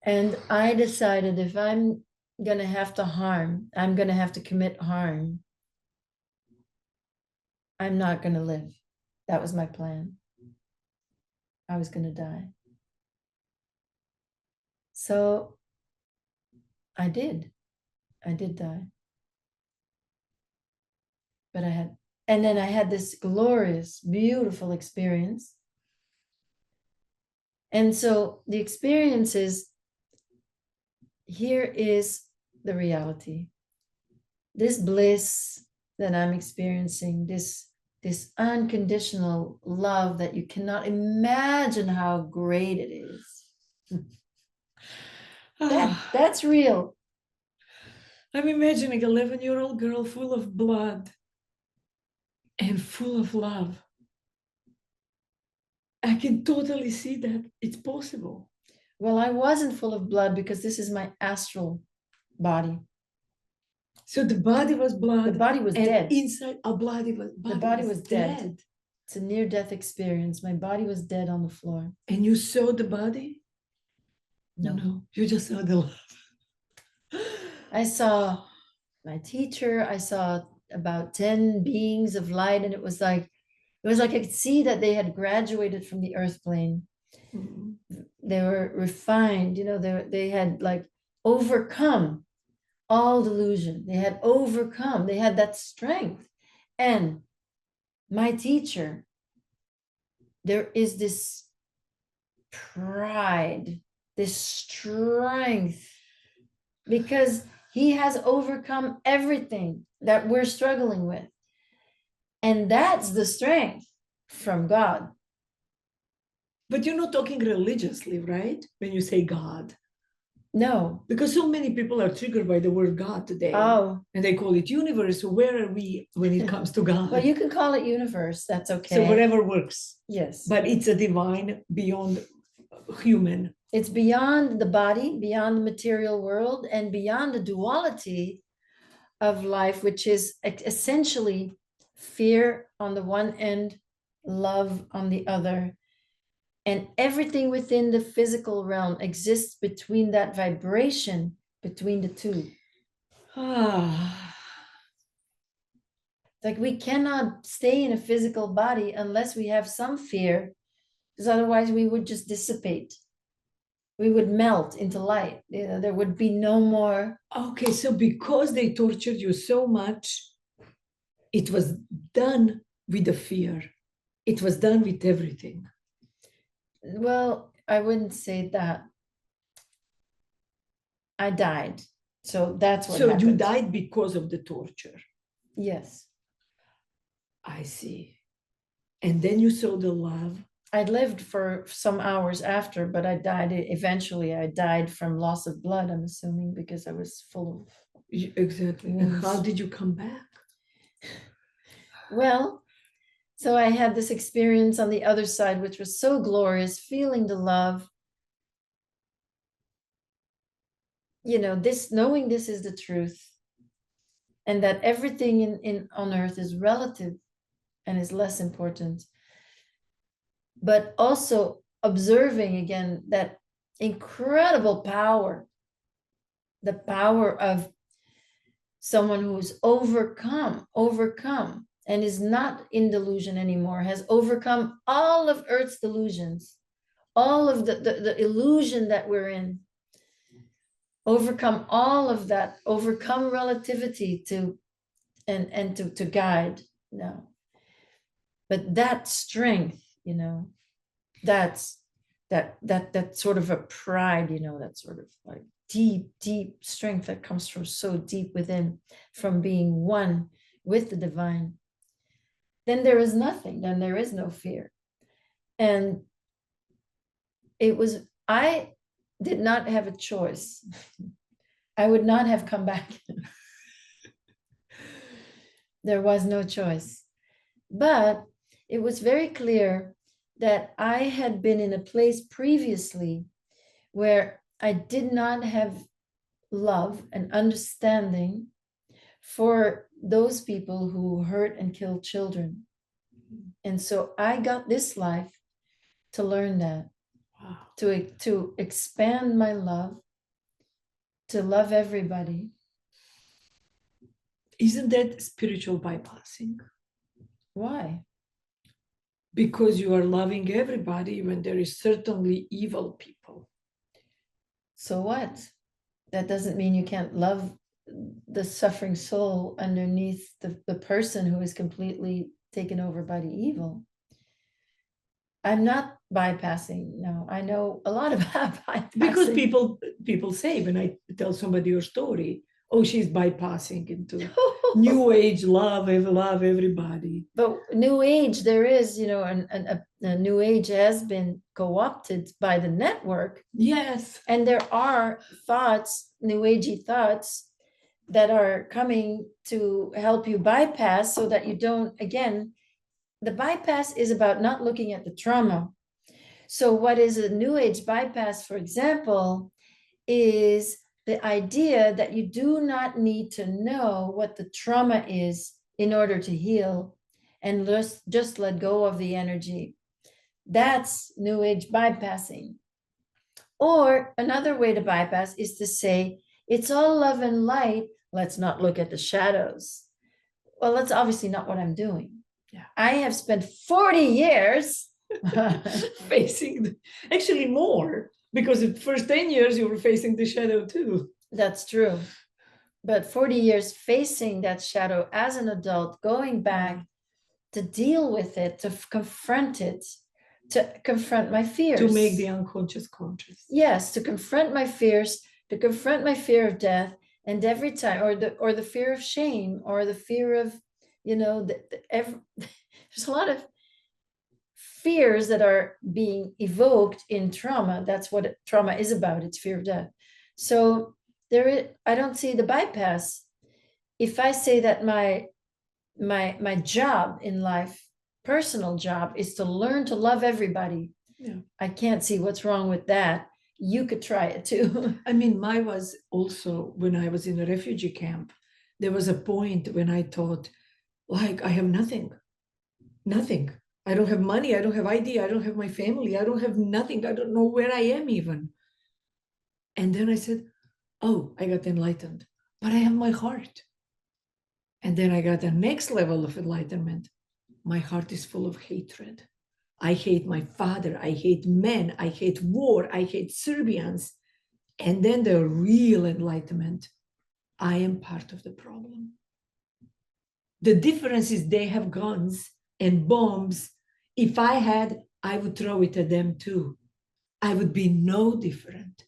And I decided if I'm going to have to harm, I'm going to have to commit harm. I'm not going to live. That was my plan. I was going to die. So I did die. But and then I had this glorious, beautiful experience. And so the experience is, here is the reality. This bliss that I'm experiencing, this unconditional love that you cannot imagine how great it is. That's real. I'm imagining an 11-year-old girl full of blood and full of love. I can totally see that it's possible. Well, I wasn't full of blood because this is my astral body. So the body was blood. The body was dead. Inside the body was dead. It's a near-death experience. My body was dead on the floor. And you saw the body? No. You just saw the love. I saw my teacher. I saw about 10 beings of light, and it was like I could see that they had graduated from the earth plane. Mm-hmm. They were refined, they had like overcome all delusion. They had overcome, they had that strength. And my teacher, there is this pride, this strength, because he has overcome everything that we're struggling with. And that's the strength from God. But you're not talking religiously, right? When you say God. No. Because so many people are triggered by the word God today. Oh. And they call it universe. So where are we when it comes to God? Well, you can call it universe. That's okay. So whatever works. Yes. But it's a divine beyond human. It's beyond the body, beyond the material world, and beyond the duality of life, which is essentially fear on the one end, love on the other. And everything within the physical realm exists between that vibration between the two. Like we cannot stay in a physical body unless we have some fear, because otherwise we would just dissipate. We would melt into light. You know, there would be no more. Okay, so because they tortured you so much, it was done with the fear. It was done with everything. Well, I wouldn't say that. I died. So that's what happened. So you died because of the torture? Yes. I see. And then you saw the love. I lived for some hours after, but I died. Eventually, I died from loss of blood, I'm assuming, because I was full of. Exactly. And how did you come back? Well, so I had this experience on the other side, which was so glorious, feeling the love. You know, this, knowing this is the truth, and that everything in on earth is relative and is less important. But also observing again that incredible power, the power of someone who's overcome, and is not in delusion anymore, has overcome all of Earth's delusions, all of the illusion that we're in, overcome all of that, overcome relativity to guide. No. But that strength, you know, that's that sort of a pride, you know, that sort of like deep strength that comes from so deep within, from being one with the divine. Then there is nothing, then there is no fear. And I did not have a choice. I would not have come back. There was no choice. But it was very clear that I had been in a place previously where I did not have love and understanding for those people who hurt and kill children. And so I got this life to learn that, to expand my love, to love everybody. Isn't that spiritual bypassing? Why? Because you are loving everybody when there is certainly evil people. So what? That doesn't mean you can't love the suffering soul underneath the person who is completely taken over by the evil. I'm not bypassing. No, I know a lot about bypassing. Because people say, when I tell somebody your story, oh, she's bypassing into new age love everybody. But new age, there is, you know, a new age has been co-opted by the network. Yes. And there are thoughts, new agey thoughts, that are coming to help you bypass so that you don't, again, the bypass is about not looking at the trauma. So what is a new age bypass, for example, is the idea that you do not need to know what the trauma is in order to heal, and just let go of the energy. That's new age bypassing. Or another way to bypass is to say, it's all love and light. Let's not look at the shadows. Well, that's obviously not what I'm doing. Yeah. I have spent 40 years facing, actually more, because the first 10 years you were facing the shadow too. That's true. But 40 years facing that shadow as an adult, going back to deal with it, to confront it, to confront my fears. To make the unconscious conscious. Yes, to confront my fears, to confront my fear of death. And every time, or the fear of shame, or the fear of, there's a lot of fears that are being evoked in trauma. That's what trauma is about. It's fear of death. So I don't see the bypass. If I say that my job in life, personal job, is to learn to love everybody, I can't see what's wrong with that. You could try it too. I mean, mine was also when I was in a refugee camp. There was a point when I thought, like, I have nothing. I don't have money. I don't have ID. I don't have my family. I don't have nothing. I don't know where I am even. And then I said, oh, I got enlightened, but I have my heart. And then I got the next level of enlightenment. My heart is full of hatred. I hate my father. I hate men. I hate war. I hate Serbians. And then the real enlightenment. I am part of the problem. The difference is they have guns and bombs. If I had, I would throw it at them too. I would be no different.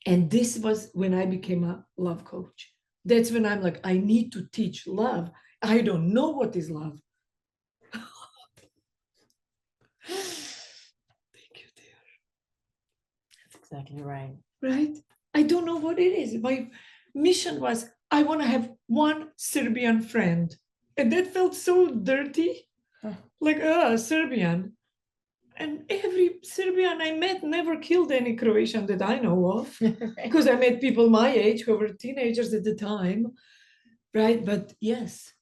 And this was when I became a love coach. That's when I'm like, I need to teach love. I don't know what is love. Thank you, dear. That's exactly right. Right? I don't know what it is. My mission was, I want to have one Serbian friend. And that felt so dirty. Like, Serbian. And every Serbian I met never killed any Croatian that I know of. Because I met people my age who were teenagers at the time. Right? But yes,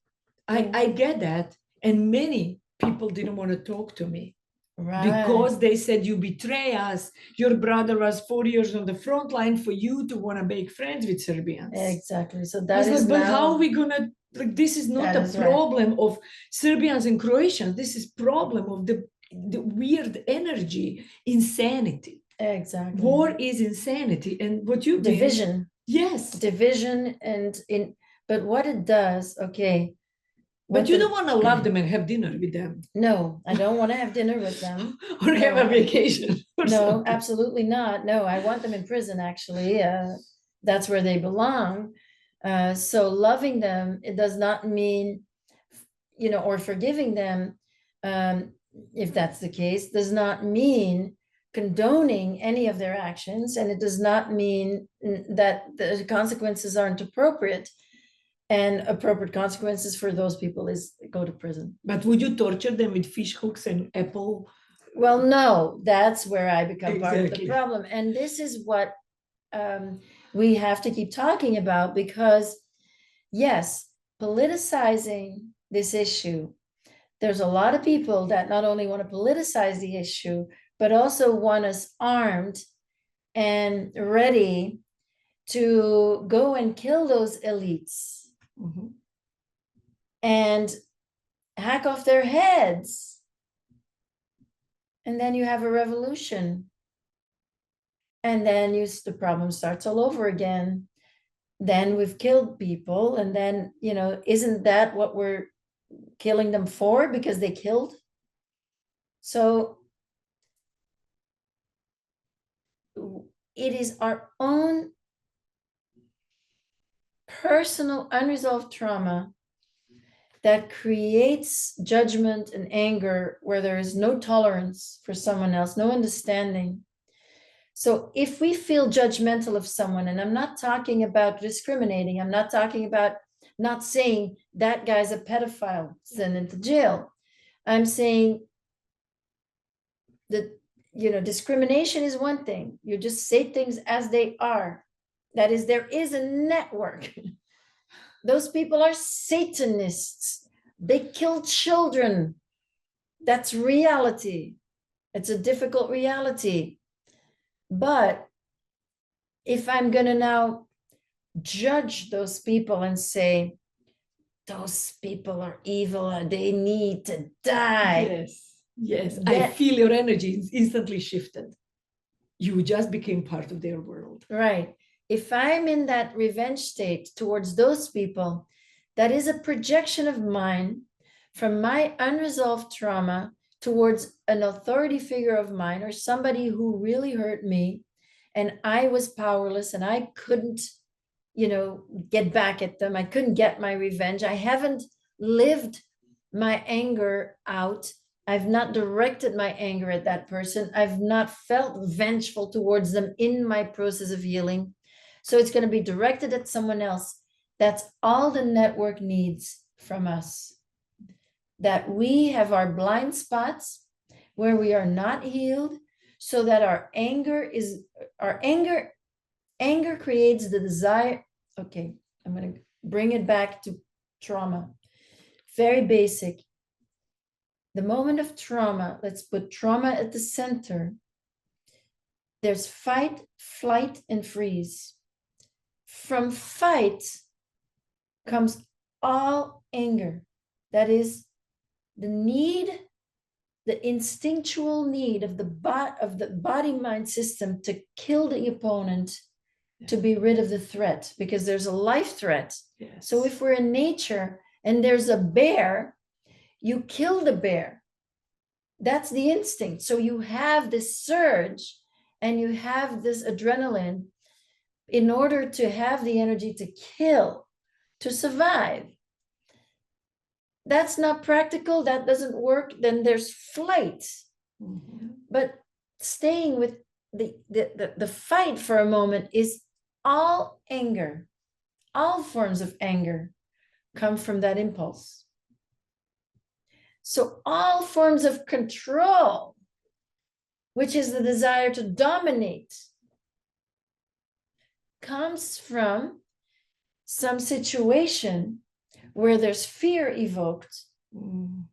I get that. And many people didn't want to talk to me. Right. Because they said, you betray us. Your brother was 4 years on the front line for you to want to make friends with Serbians. Exactly. So that is but how are we going to, like, this is not a problem of Serbians and Croatians. This is problem of the weird energy, insanity. Exactly. War is insanity. And what you division. Mean, yes. Division but what it does, okay. But you don't want to love them and have dinner with them. No, I don't want to have dinner with them. Or have a vacation. No, something. Absolutely not. No, I want them in prison, actually. That's where they belong. So loving them, it does not mean, or forgiving them, if that's the case, does not mean condoning any of their actions. And it does not mean that the consequences aren't appropriate. And appropriate consequences for those people is go to prison. But would you torture them with fish hooks and apple? Well, no, that's where I become part of the problem. And this is what we have to keep talking about, because yes, politicizing this issue, there's a lot of people that not only want to politicize the issue, but also want us armed and ready to go and kill those elites. Mm-hmm. And hack off their heads. And then you have a revolution. And then the problem starts all over again. Then we've killed people. And then, isn't that what we're killing them for? Because they killed? So it is our own personal unresolved trauma that creates judgment and anger where there is no tolerance for someone else, no understanding. So if we feel judgmental of someone, and I'm not talking about discriminating, I'm not talking about not saying that guy's a pedophile, send him to jail. I'm saying that, discrimination is one thing. You just say things as they are. That is, there is a network. Those people are Satanists. They kill children. That's reality. It's a difficult reality. But if I'm going to now judge those people and say, those people are evil and they need to die. Yes. I feel your energy is instantly shifted. You just became part of their world. Right. if I'm in that revenge state towards those people, that is a projection of mine from my unresolved trauma towards an authority figure of mine or somebody who really hurt me. And I was powerless and I couldn't, get back at them. I couldn't get my revenge. I haven't lived my anger out. I've not directed my anger at that person. I've not felt vengeful towards them in my process of healing. So it's going to be directed at someone else. That's all the network needs from us. That we have our blind spots where we are not healed, so that anger creates the desire. Okay, I'm going to bring it back to trauma. Very basic. The moment of trauma, let's put trauma at the center. There's fight, flight, and freeze. From fight comes all anger. That is the need, the instinctual need of the body-mind system to kill the opponent, to be rid of the threat, because there's a life threat. Yes. So if we're in nature and there's a bear, you kill the bear. That's the instinct. So you have this surge and you have this adrenaline in order to have the energy to kill, to survive. That's not practical. That doesn't work. Then there's flight. Mm-hmm. But staying with the fight for a moment is all anger. All forms of anger come from that impulse. So all forms of control, which is the desire to dominate, comes from some situation where there's fear evoked. Mm.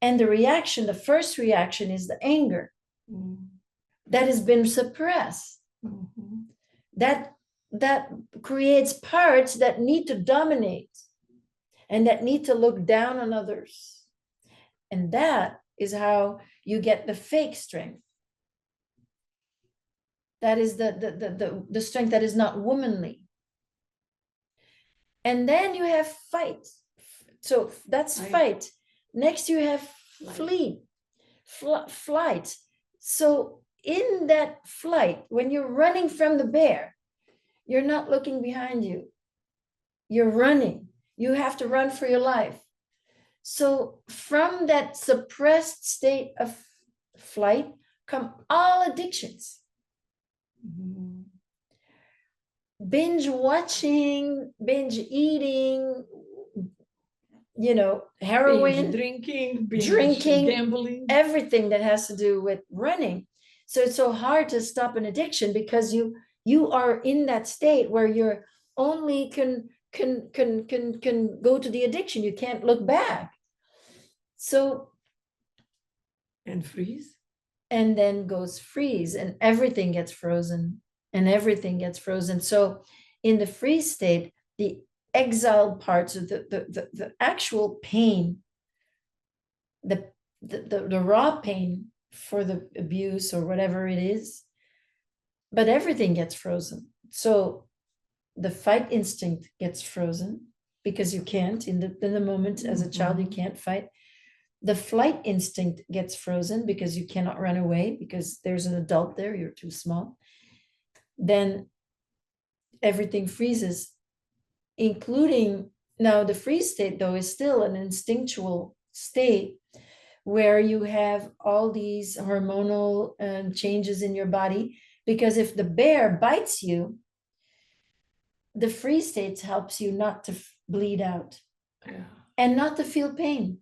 And the first reaction is the anger that has been suppressed. Mm-hmm. That creates parts that need to dominate and that need to look down on others. And that is how you get the fake strength. That is the strength that is not womanly. And then you have fight. So that's fight. Next you have flight. So in that flight, when you're running from the bear, you're not looking behind you. You're running. You have to run for your life. So from that suppressed state of flight come all addictions. Mm-hmm. Binge watching, binge eating, heroin, drinking, gambling, everything that has to do with running. So it's so hard to stop an addiction because you are in that state where you're only can go to the addiction. You can't look back. So and freeze. And then goes freeze and everything gets frozen. So in the freeze state, the exiled parts of the actual pain, the raw pain for the abuse or whatever it is, but everything gets frozen. So the fight instinct gets frozen because you can't in the moment as a child, you can't fight. The flight instinct gets frozen because you cannot run away because there's an adult there, you're too small. Then everything freezes, including now the freeze state, though, is still an instinctual state where you have all these hormonal changes in your body. Because if the bear bites you, the freeze state helps you not to bleed out and not to feel pain.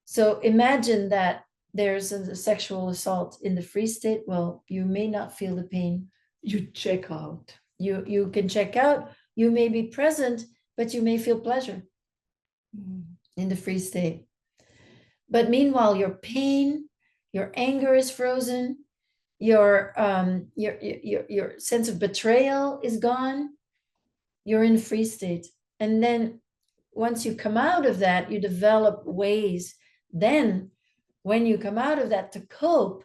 So imagine that there's a sexual assault in the freeze state. Well, you may not feel the pain. You check out. You can check out. You may be present, but you may feel pleasure in the freeze state. But meanwhile, your pain, your anger is frozen. Your sense of betrayal is gone. You're in freeze state. And then once you come out of that, you develop ways. Then when you come out of that to cope,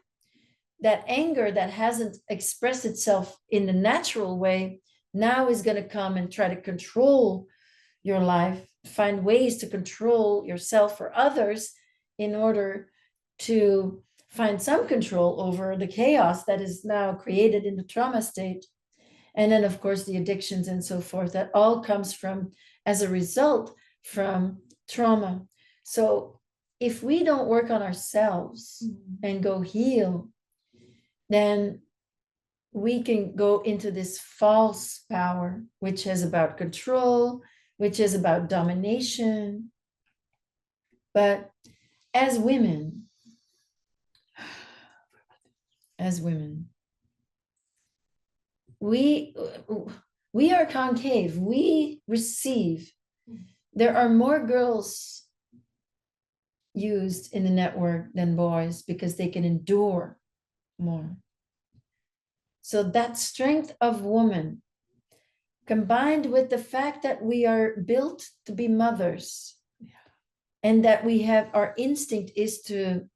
that anger that hasn't expressed itself in the natural way now is going to come and try to control your life, find ways to control yourself or others in order to find some control over the chaos that is now created in the trauma state. And then, of course, the addictions and so forth, that all comes from, as a result, from trauma. So if we don't work on ourselves and go heal, then we can go into this false power, which is about control, which is about domination. But as women, we are concave. We receive. There are more girls used in the network than boys because they can endure more. So that strength of woman, combined with the fact that we are built to be mothers, and that we have, our instinct is to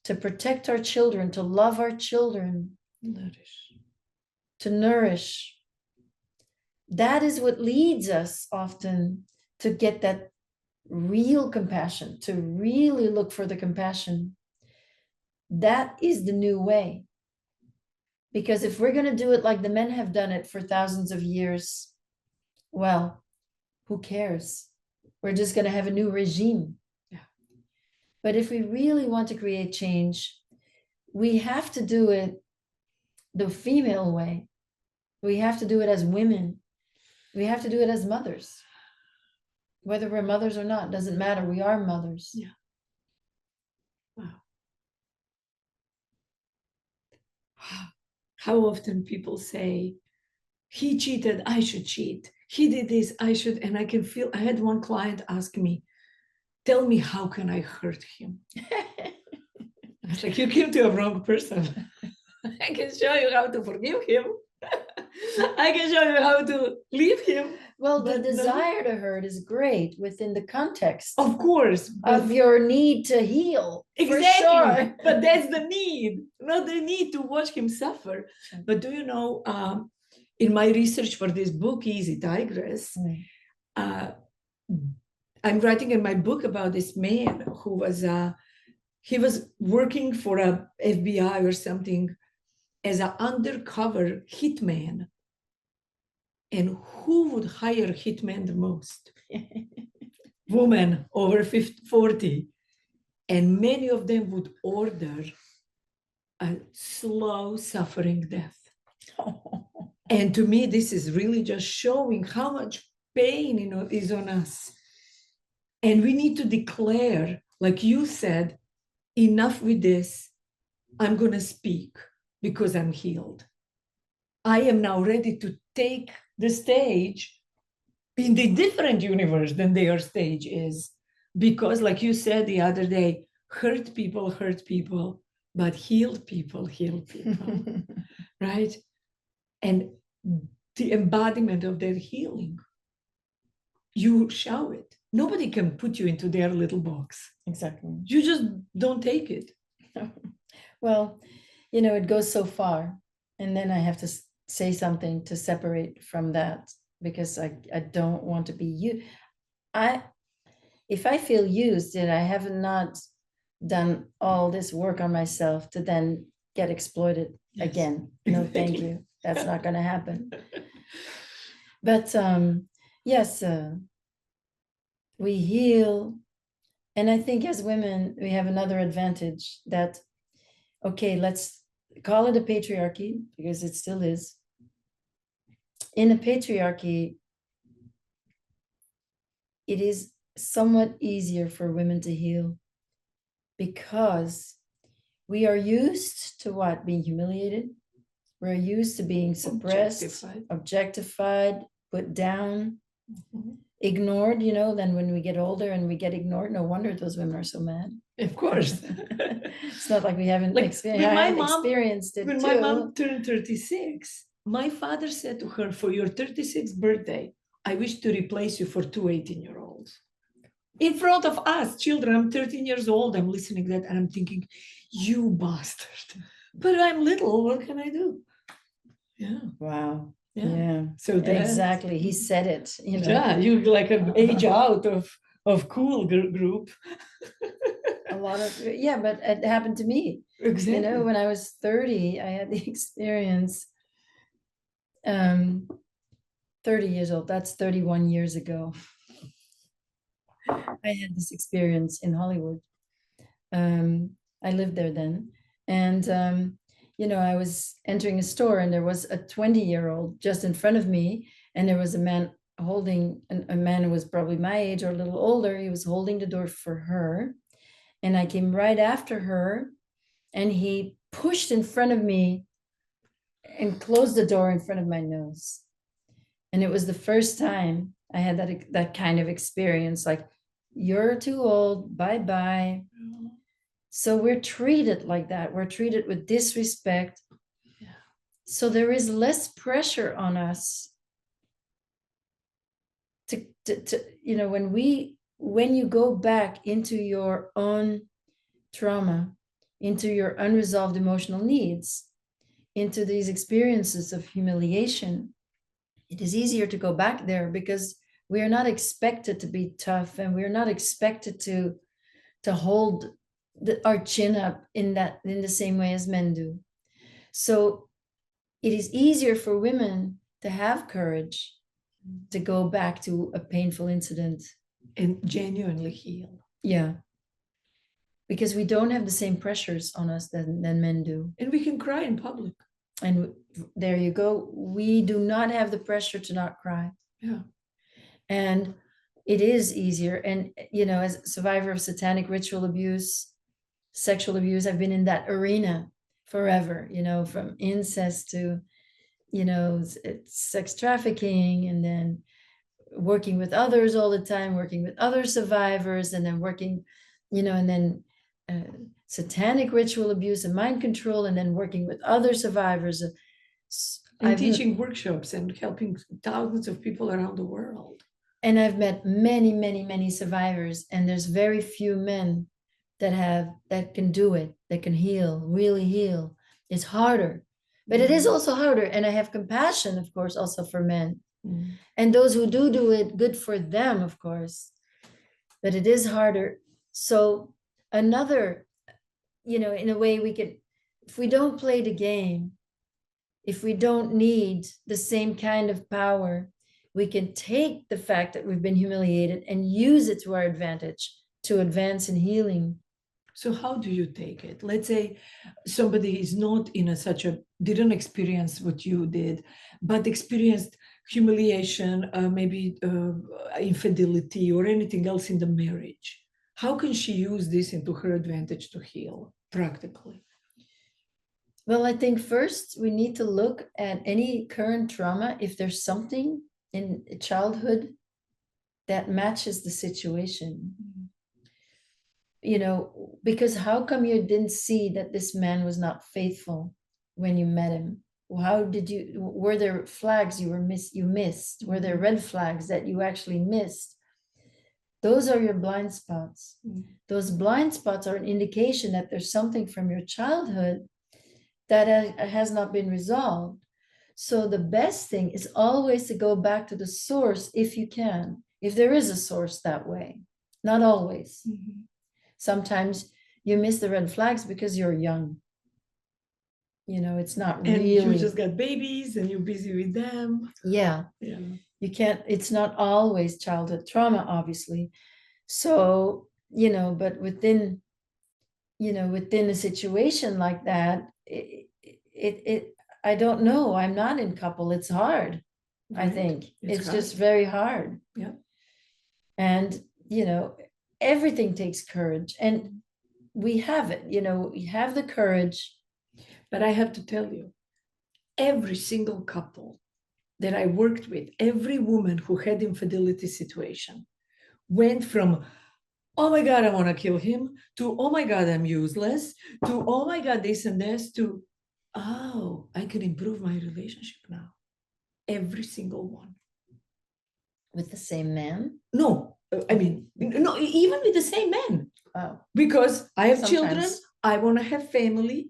protect our children, to love our children, to nourish. That is what leads us often to get that real compassion, to really look for the compassion. That is the new way. Because if we're going to do it like the men have done it for thousands of years, well, who cares? We're just going to have a new regime. Yeah. But if we really want to create change, we have to do it the female way. We have to do it as women. We have to do it as mothers. Whether we're mothers or not, doesn't matter. We are mothers. Yeah. Wow. How often people say, he cheated, I should cheat. He did this, I should. And I can feel, I had one client ask me, tell me, how can I hurt him? I was like, you came to a wrong person. I can show you how to forgive him. I can show you how to leave him. Well, the desire to hurt is great within the context, of course, of your need to heal. Exactly. For sure. But that's the need, not the need to watch him suffer. But do you know, in my research for this book, Easy Tigress, I'm writing in my book about this man who was, he was working for a FBI or something as an undercover hitman. And who would hire hitman the most? Women over 40. And many of them would order a slow suffering death. And to me, this is really just showing how much pain, is on us. And we need to declare, like you said, enough with this. I'm going to speak because I'm healed. I am now ready to take the stage in the different universe than their stage is. Because like you said the other day, hurt people, but healed people, right? And the embodiment of their healing, you show it. Nobody can put you into their little box. Exactly. You just don't take it. Well, it goes so far. And then I have to say something to separate from that, because I don't want to be used. If I feel used and I have not done all this work on myself to then get exploited again, no, thank you. That's not going to happen. But yes, we heal. And I think as women, we have another advantage that, okay, let's call it a patriarchy, because it still is. In a patriarchy, it is somewhat easier for women to heal, because we are used to what? Being humiliated. We're used to being suppressed, objectified, put down, ignored. Then when we get older and we get ignored, no wonder those women are so mad. Of course. It's not like we haven't experienced it. When too. my mom turned 36, my father said to her, for your 36th birthday, I wish to replace you for two 18-year-olds. In front of us, children. I'm 13 years old. I'm listening to that and I'm thinking, you bastard. But I'm little, what can I do? Yeah. Wow. Yeah. Yeah. So that Exactly. He said it, you know. yeah, you like an age out of cool group. A lot of, yeah, but it happened to me. Exactly. You know, when I was 30, I had the experience, 30 years old, that's 31 years ago. I had this experience in Hollywood. I lived there then. And, you know, I was entering a store and there was a 20-year-old just in front of me. And there was a man holding, a man who was probably my age or a little older. He was holding the door for her. And I came right after her and he pushed in front of me and closed the door in front of my nose. And it was the first time I had that kind of experience, like, you're too old, bye-bye. So we're treated like that. We're treated with disrespect. Yeah. So there is less pressure on us to you know, when you go back into your own trauma, into your unresolved emotional needs, into these experiences of humiliation, it is easier to go back there because we are not expected to be tough and we're not expected to hold our chin up in the same way as men do. So it is easier for women to have courage to go back to a painful incident and genuinely heal. Yeah, because we don't have the same pressures on us than men do. And we can cry in public. And there you go. We do not have the pressure to not cry. Yeah. And it is easier. And, you know, as a survivor of satanic ritual abuse, sexual abuse, I've been in that arena forever, you know, from incest to, you know, sex trafficking, and then working with others all the time, working with other survivors, and then working, you know, and then satanic ritual abuse and mind control, and then working with other survivors. And teaching workshops and helping thousands of people around the world. And I've met many, many, many survivors, and there's very few men that can do it, that can heal, really heal. It's harder, but it is also harder. And I have compassion, of course, also for men. And those who do it, good for them, of course, but it is harder. So another, you know, in a way we could, if we don't play the game, if we don't need the same kind of power, we can take the fact that we've been humiliated and use it to our advantage to advance in healing. So how do you take it? Let's say somebody is not in didn't experience what you did, but experienced humiliation, maybe infidelity or anything else in the marriage. How can she use this into her advantage to heal practically? Well, I think first we need to look at any current trauma, if there's something in childhood that matches the situation. You know, because how come you didn't see that this man was not faithful when you met him? How did you, were there flags you missed? Were there red flags that you actually missed? Those are your blind spots. Those blind spots are an indication that there's something from your childhood that has not been resolved. So the best thing is always to go back to the source if you can, if there is a source that way. Not always. Sometimes you miss the red flags because you're young. You know, it's not and really. You just got babies and you're busy with them. Yeah. You can't, it's not always childhood trauma, obviously. So, you know, but within a situation like that, I don't know. I'm not in couple. It's hard. Right. I think it's just very hard. Yeah. And, you know, everything takes courage, and we have it, you know, we have the courage. But I have to tell you, every single couple that I worked with, every woman who had infidelity situation went from, oh my God, I want to kill him, to, oh my God, I'm useless, to, oh my God, this and this, to, oh, I can improve my relationship now. Every single one. With the same man? No, I mean, no, even with the same man. Oh. Because I have children, I want to have family.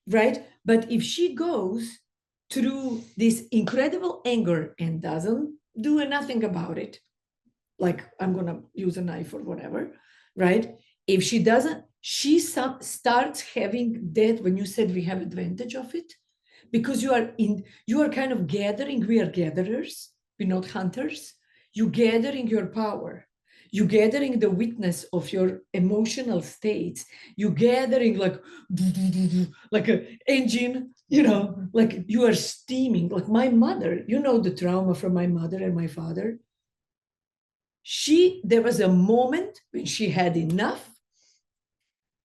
right? But if she goes through this incredible anger and doesn't do nothing about it, like I'm going to use a knife or whatever, right? If she doesn't, she starts having that, when you said we have advantage of it, because you are kind of gathering, we are gatherers, we're not hunters. You gathering your power. You gathering the witness of your emotional states. You gathering like an engine, like you are steaming. Like my mother, the trauma from my mother and my father. There was a moment when she had enough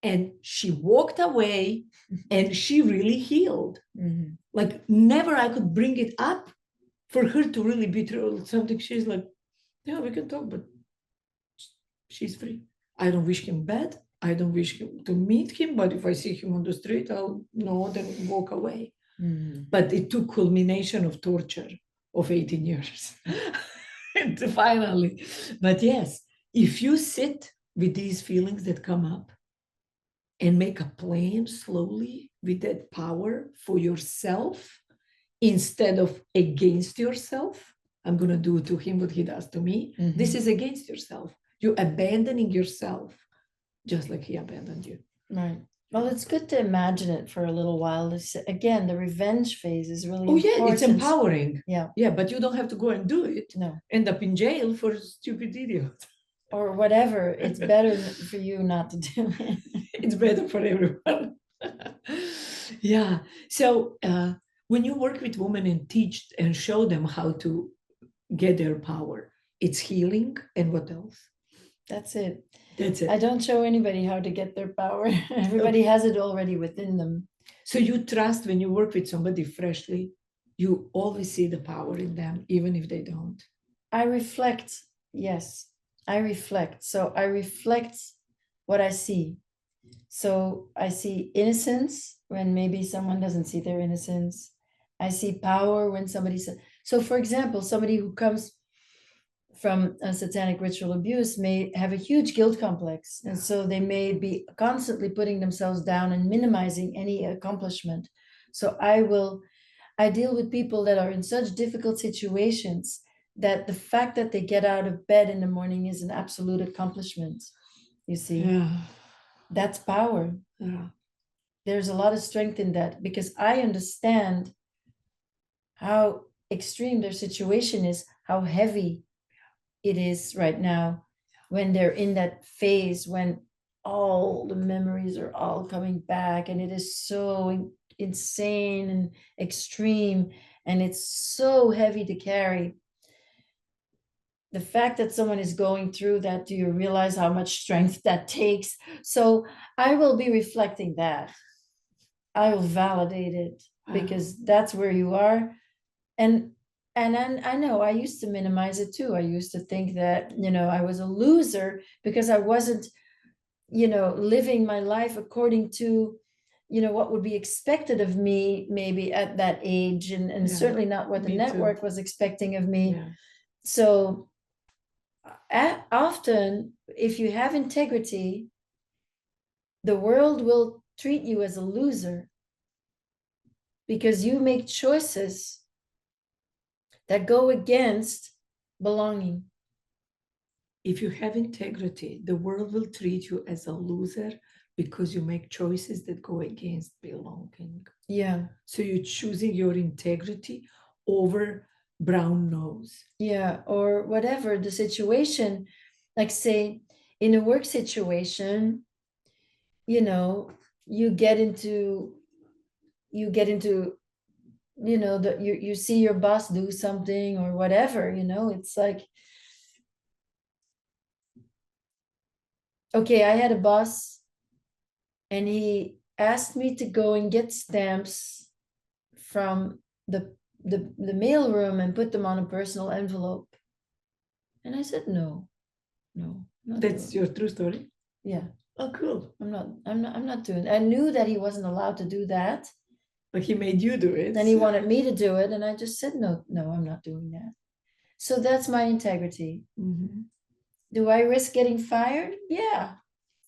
and she walked away and she really healed. Mhm. Like never I could bring it up for her to really be through something. She's like, yeah, we can talk, but she's free. I don't wish him bad. I don't wish him to meet him, but if I see him on the street, I'll nod and walk away. Mhm. But it took culmination of torture of 18 years. And finally, but yes, if you sit with these feelings that come up and make a plan slowly with that power for yourself instead of against yourself, I'm going to do to him what he does to me. Mhm. This is against yourself. You're abandoning yourself just like he abandoned you. Right. Well, it's good to imagine it for a little while. Again, the revenge phase is really Oh, yeah, important. it's empowering. Yeah. Yeah, but you don't have to go and do it. No. End up in jail for stupid idiot. Or whatever. It's better for you not to do it. It's better for everyone. Yeah. So when you work with women and teach and show them how to get their power, it's healing. And what else? That's it. That's it. I don't show anybody how to get their power. Everybody has it already within them. So you trust when you work with somebody freshly, you always see the power in them, even if they don't. I reflect. Yes, I reflect. So I reflect what I see. So I see innocence when maybe someone doesn't see their innocence. I see power when somebody says, so for example, somebody who comes from a satanic ritual abuse may have a huge guilt complex. And so they may be constantly putting themselves down and minimizing any accomplishment. So I deal with people that are in such difficult situations that the fact that they get out of bed in the morning is an absolute accomplishment. You see, Yeah. that's power. Yeah. There's a lot of strength in that because I understand how extreme their situation is, how heavy it is right now when they're in that phase when all the memories are all coming back and it is so insane and extreme and it's so heavy to carry. The fact that someone is going through that, do you realize how much strength that takes? So I will be reflecting that. I will validate it because that's where you are. And I know I used to minimize it too. I used to think that, I was a loser because I wasn't, living my life according to, what would be expected of me maybe at that age and Yeah, certainly not what the me too. network was expecting of me. Yeah. So often, if you have integrity, the world will treat you as a loser because you make choices that go against belonging. If you have integrity, the world will treat you as a loser because you make choices that go against belonging. Yeah. So you're choosing your integrity over brown nose. Yeah, or whatever the situation, like say in a work situation, you get into that you see your boss do something or whatever, it's like, okay, I had a boss and he asked me to go and get stamps from the mail room and put them on a personal envelope. And I said, no. That's your true story? Yeah. Oh, cool. I'm not doing it. I knew that he wasn't allowed to do that. But he made you do it. And he wanted me to do it. And I just said, no, I'm not doing that. So that's my integrity. Mm-hmm. Do I risk getting fired? Yeah.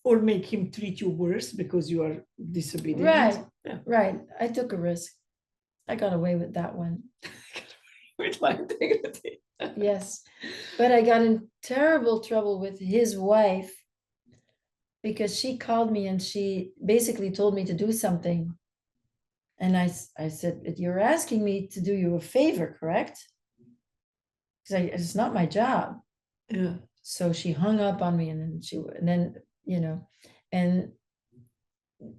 or make him treat you worse because you are disobedient. Right. Yeah. Right. I took a risk. I got away with that one. With my integrity. Yes. But I got in terrible trouble with his wife because she called me and she basically told me to do something. And I said, you're asking me to do you a favor, correct? Because it's not my job. Yeah. So she hung up on me, and then and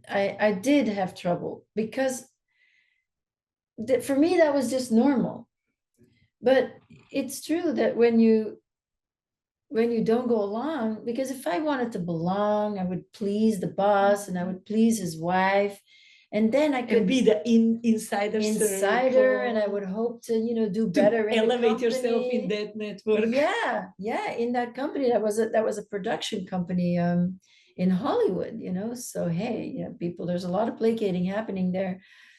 I did have trouble because for me that was just normal. But it's true that when you don't go along, because if I wanted to belong, I would please the boss and I would please his wife, and then I could And be the insider circle, and I would hope to do to better in elevate the yourself in company. that network. Yeah, in that company. That was a production company in Hollywood, so hey, people, there's a lot of placating happening there.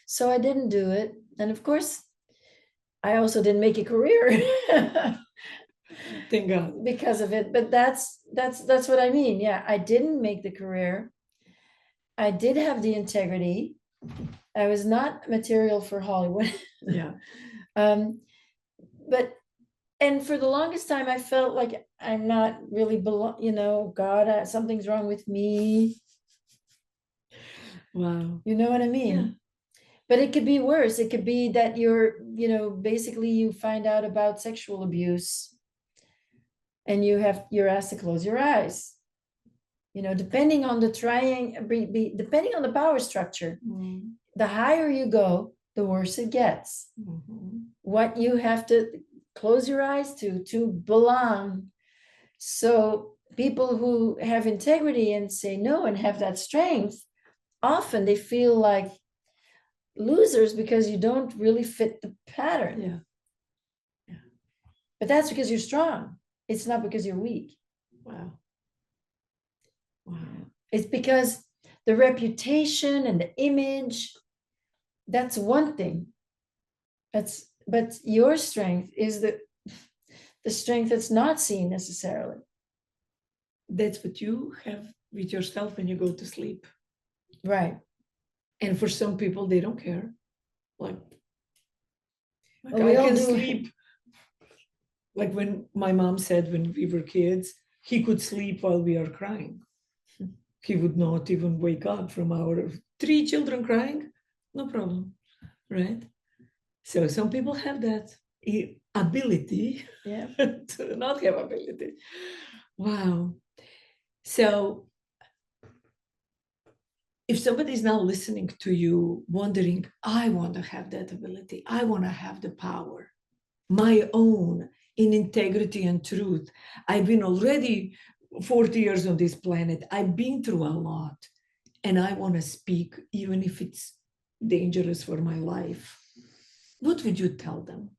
So I didn't do it, and of course I also didn't make a career Thank God. because of it. But that's what I mean. Yeah, I didn't make the career. I did have the integrity. I was not material for Hollywood. Yeah. But and for the longest time I felt like I'm not really God, something's wrong with me. Wow. You know what I mean? Yeah. But it could be worse. It could be that basically you find out about sexual abuse and you're asked to close your eyes. Depending on depending on the power structure, the higher you go, the worse it gets. What you have to close your eyes to belong. So people who have integrity and say no and have that strength, often they feel like losers because you don't really fit the pattern. Yeah. But that's because you're strong. It's not because you're weak. Wow. It's because the reputation and the image, that's one thing. But your strength is the strength that's not seen necessarily. That's what you have with yourself when you go to sleep. Right. And for some people, they don't care. Like Well, I can sleep. Like when my mom said when we were kids, he could sleep while we are crying. He would not even wake up from our 3 children crying. No problem. Right? So some people have that ability to not have ability. Wow. So if somebody is now listening to you, wondering, I want to have that ability, I want to have the power, my own, in integrity and truth. I've been already 40 years on this planet. I've been through a lot, and I want to speak, even if it's dangerous for my life. What would you tell them?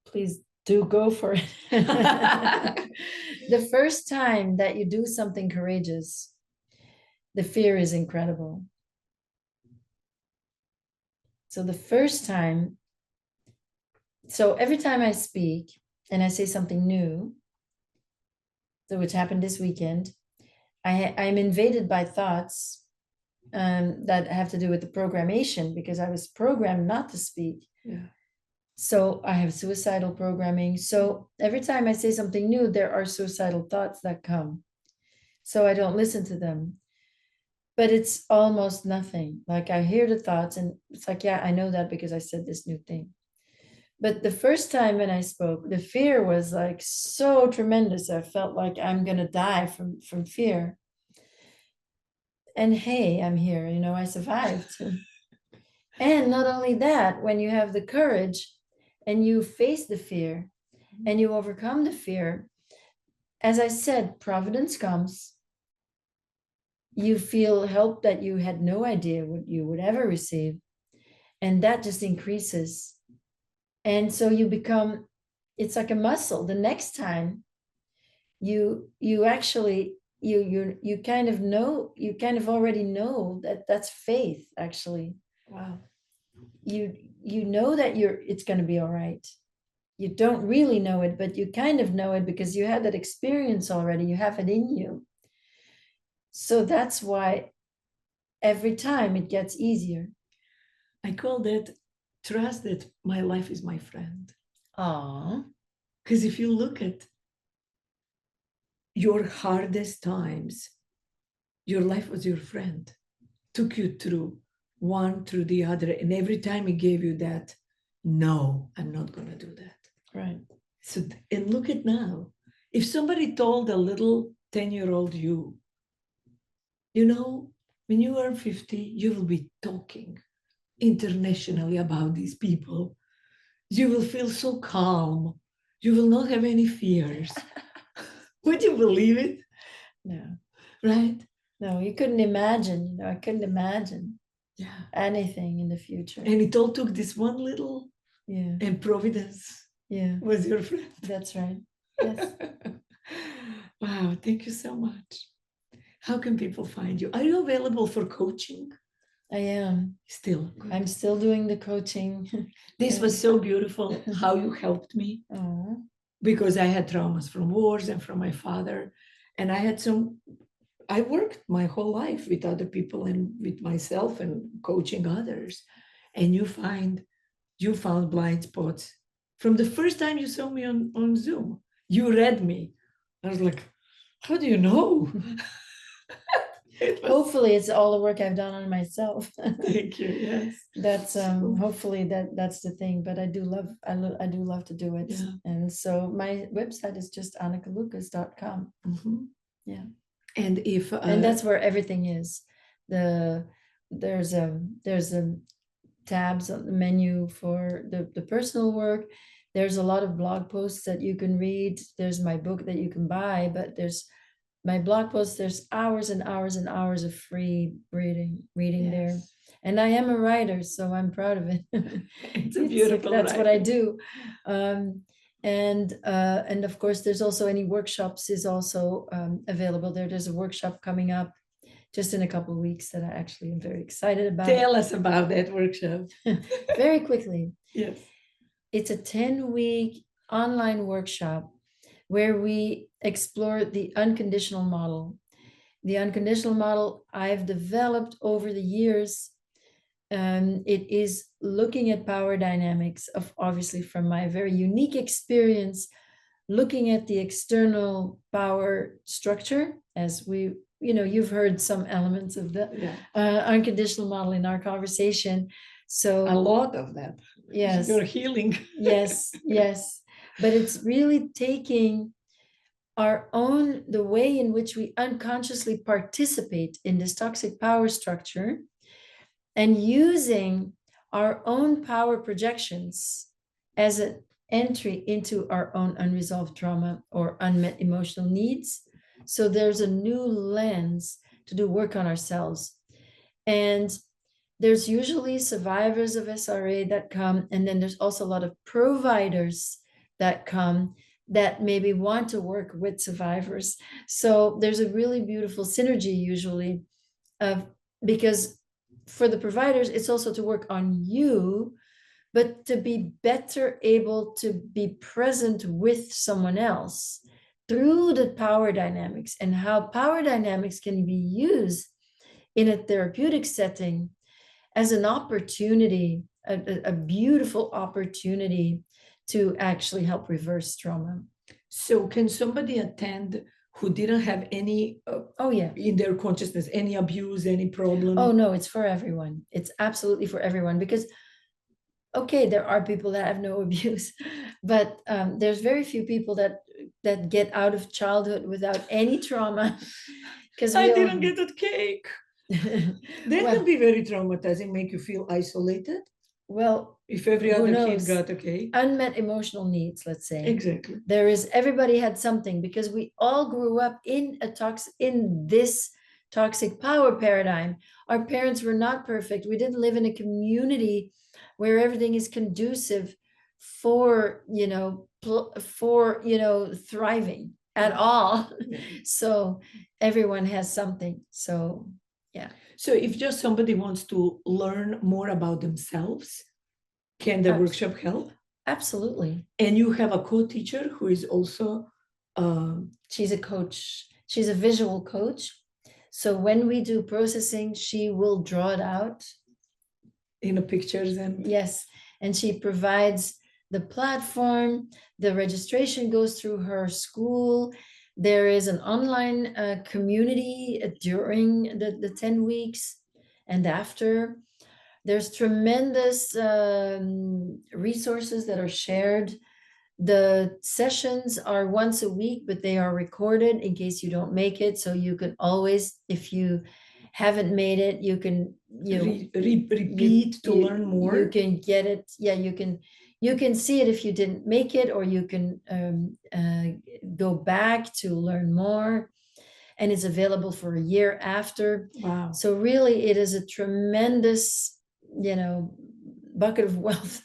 Please do go for it. The first time that you do something courageous, the fear is incredible. So the first time, so every time I speak and I say something new, so which happened this weekend, I'm invaded by thoughts that have to do with the programmation, because I was programmed not to speak. Yeah. So I have suicidal programming. So every time I say something new, there are suicidal thoughts that come. So I don't listen to them. But it's almost nothing. Like I hear the thoughts and it's like, yeah, I know that because I said this new thing. But the first time when I spoke, the fear was like so tremendous. I felt like I'm going to die from fear. And hey, I'm here, I survived. And not only that, when you have the courage and you face the fear and you overcome the fear, as I said, providence comes. You feel help that you had no idea what you would ever receive. And that just increases. And so you become, it's like a muscle. The next time you actually, you kind of know, you kind of already know that that's faith, actually. Wow. You know that it's going to be all right. You don't really know it, but you kind of know it because you had that experience already. You have it in you. So that's why every time it gets easier. I call that trust that my life is my friend. Ah, Because if you look at your hardest times, your life was your friend, took you through one through the other. And every time he gave you that, no, I'm not going to do that. right. So, and look at now. If somebody told a little 10-year-old you, you know, when you are 50, you will be talking internationally about these people. You will feel so calm. You will not have any fears. Would you believe it? No, Right? no, you couldn't imagine. I couldn't imagine Yeah. anything in the future. And it all took this one little, Yeah, and Providence yeah, was your friend. that's right. Yes. Wow, thank you so much. How can people find you? Are you available for coaching? I am. Still. Good. I'm still doing the coaching. This was so beautiful how you helped me, Oh, because I had traumas from wars and from my father. And I worked my whole life with other people and with myself and coaching others. And you found blind spots. From the first time you saw me on Zoom, you read me. I was like, how do you know? hopefully it's all the work I've done on myself. Thank you. Yes. That's hopefully that's the thing. But I do love I do love to do it. Yeah. And so my website is just AnnekeLucas.com. Mm-hmm. Yeah. And if And that's where everything is. There's a tabs on the menu for the personal work. There's a lot of blog posts that you can read. There's my book that you can buy, but there's my blog posts, there's hours and hours and hours of free reading there. Yes. And I am a writer, so I'm proud of it. It's a beautiful that's what I writing. do. And of course, there's also any workshops is also available there. There's a workshop coming up just in a couple of weeks that I actually am very excited about. Tell us about that workshop. Very quickly. Yes. It's a 10-week online workshop where we explore the unconditional model. The unconditional model I've developed over the years. It is looking at power dynamics of obviously from my very unique experience, looking at the external power structure as you've heard some elements of the unconditional model in our conversation. So a lot of that. Yes. You're healing. Yes. But it's really taking the way in which we unconsciously participate in this toxic power structure and using our own power projections as an entry into our own unresolved trauma or unmet emotional needs. So there's a new lens to do work on ourselves. And there's usually survivors of SRA that come, and then there's also a lot of providers that come that maybe want to work with survivors. So there's a really beautiful synergy usually because for the providers, it's also to work on you, but to be better able to be present with someone else through the power dynamics and how power dynamics can be used in a therapeutic setting as an opportunity, a beautiful opportunity to actually help reverse trauma. So can somebody attend who didn't have any in their consciousness, any abuse, any problem? Oh no, it's for everyone. It's absolutely for everyone because okay, there are people that have no abuse, but there's very few people that get out of childhood without any trauma. Because I didn't get that cake. That can be very traumatizing, make you feel isolated. Well, if every other kid got a cake. Unmet emotional needs, let's say. Exactly. Everybody had something because we all grew up in this toxic power paradigm. Our parents were not perfect. We didn't live in a community where everything is conducive for thriving at all. So everyone has something. So yeah. So if just somebody wants to learn more about themselves, can the workshop help? Absolutely. And you have a co-teacher who is also she's a coach. She's a visual coach. So when we do processing, she will draw it out. In the pictures and Yes, and she provides the platform. The registration goes through her school. There is an online community during the 10 weeks and after. There's tremendous resources that are shared. The sessions are once a week, but they are recorded in case you don't make it. So you can always, if you haven't made it, you can repeat to learn more. You can get it. Yeah, you can see it if you didn't make it, or you can go back to learn more. And it's available for a year after. Wow. So really, it is a tremendous, bucket of wealth.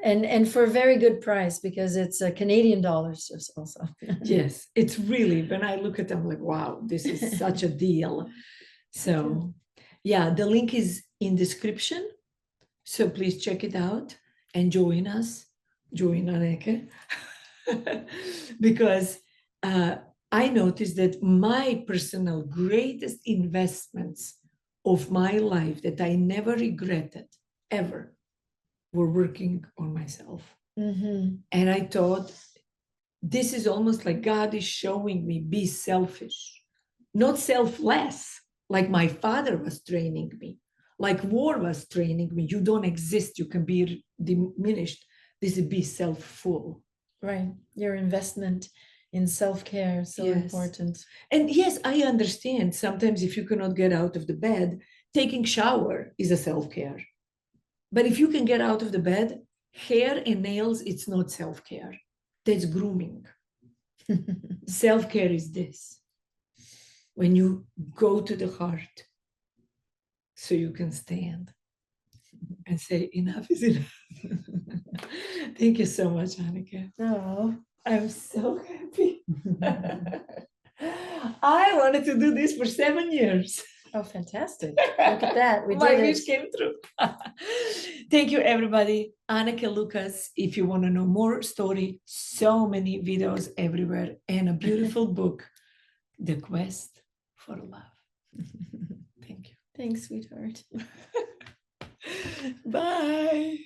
And for a very good price, because it's Canadian dollars also. Yes, it's really, when I look at them, like, wow, this is such a deal. So yeah, the link is in description. So please check it out and join us, join Anneke. Because I noticed that my personal greatest investments of my life that I never regretted ever were working on myself. Mm-hmm. And I thought, this is almost like God is showing me, be selfish, not selfless, like my father was training me, like war was training me. You don't exist, you can be diminished. This is be self-full. Right. Your investment in self-care, so important. And yes, I understand. Sometimes if you cannot get out of the bed, taking shower is a self-care. But if you can get out of the bed, hair and nails, it's not self-care. That's grooming. Self-care is this. When you go to the heart so you can stand and say, enough is enough. Thank you so much, Anneke. Oh, I'm so happy. I wanted to do this for 7 years. Oh, fantastic. Look at that. We My did wish it. came true. Thank you, everybody. Anneke Lucas, if you want to know more story, so many videos everywhere, and a beautiful book, The Quest for Love. Thank you. Thanks, sweetheart. Bye.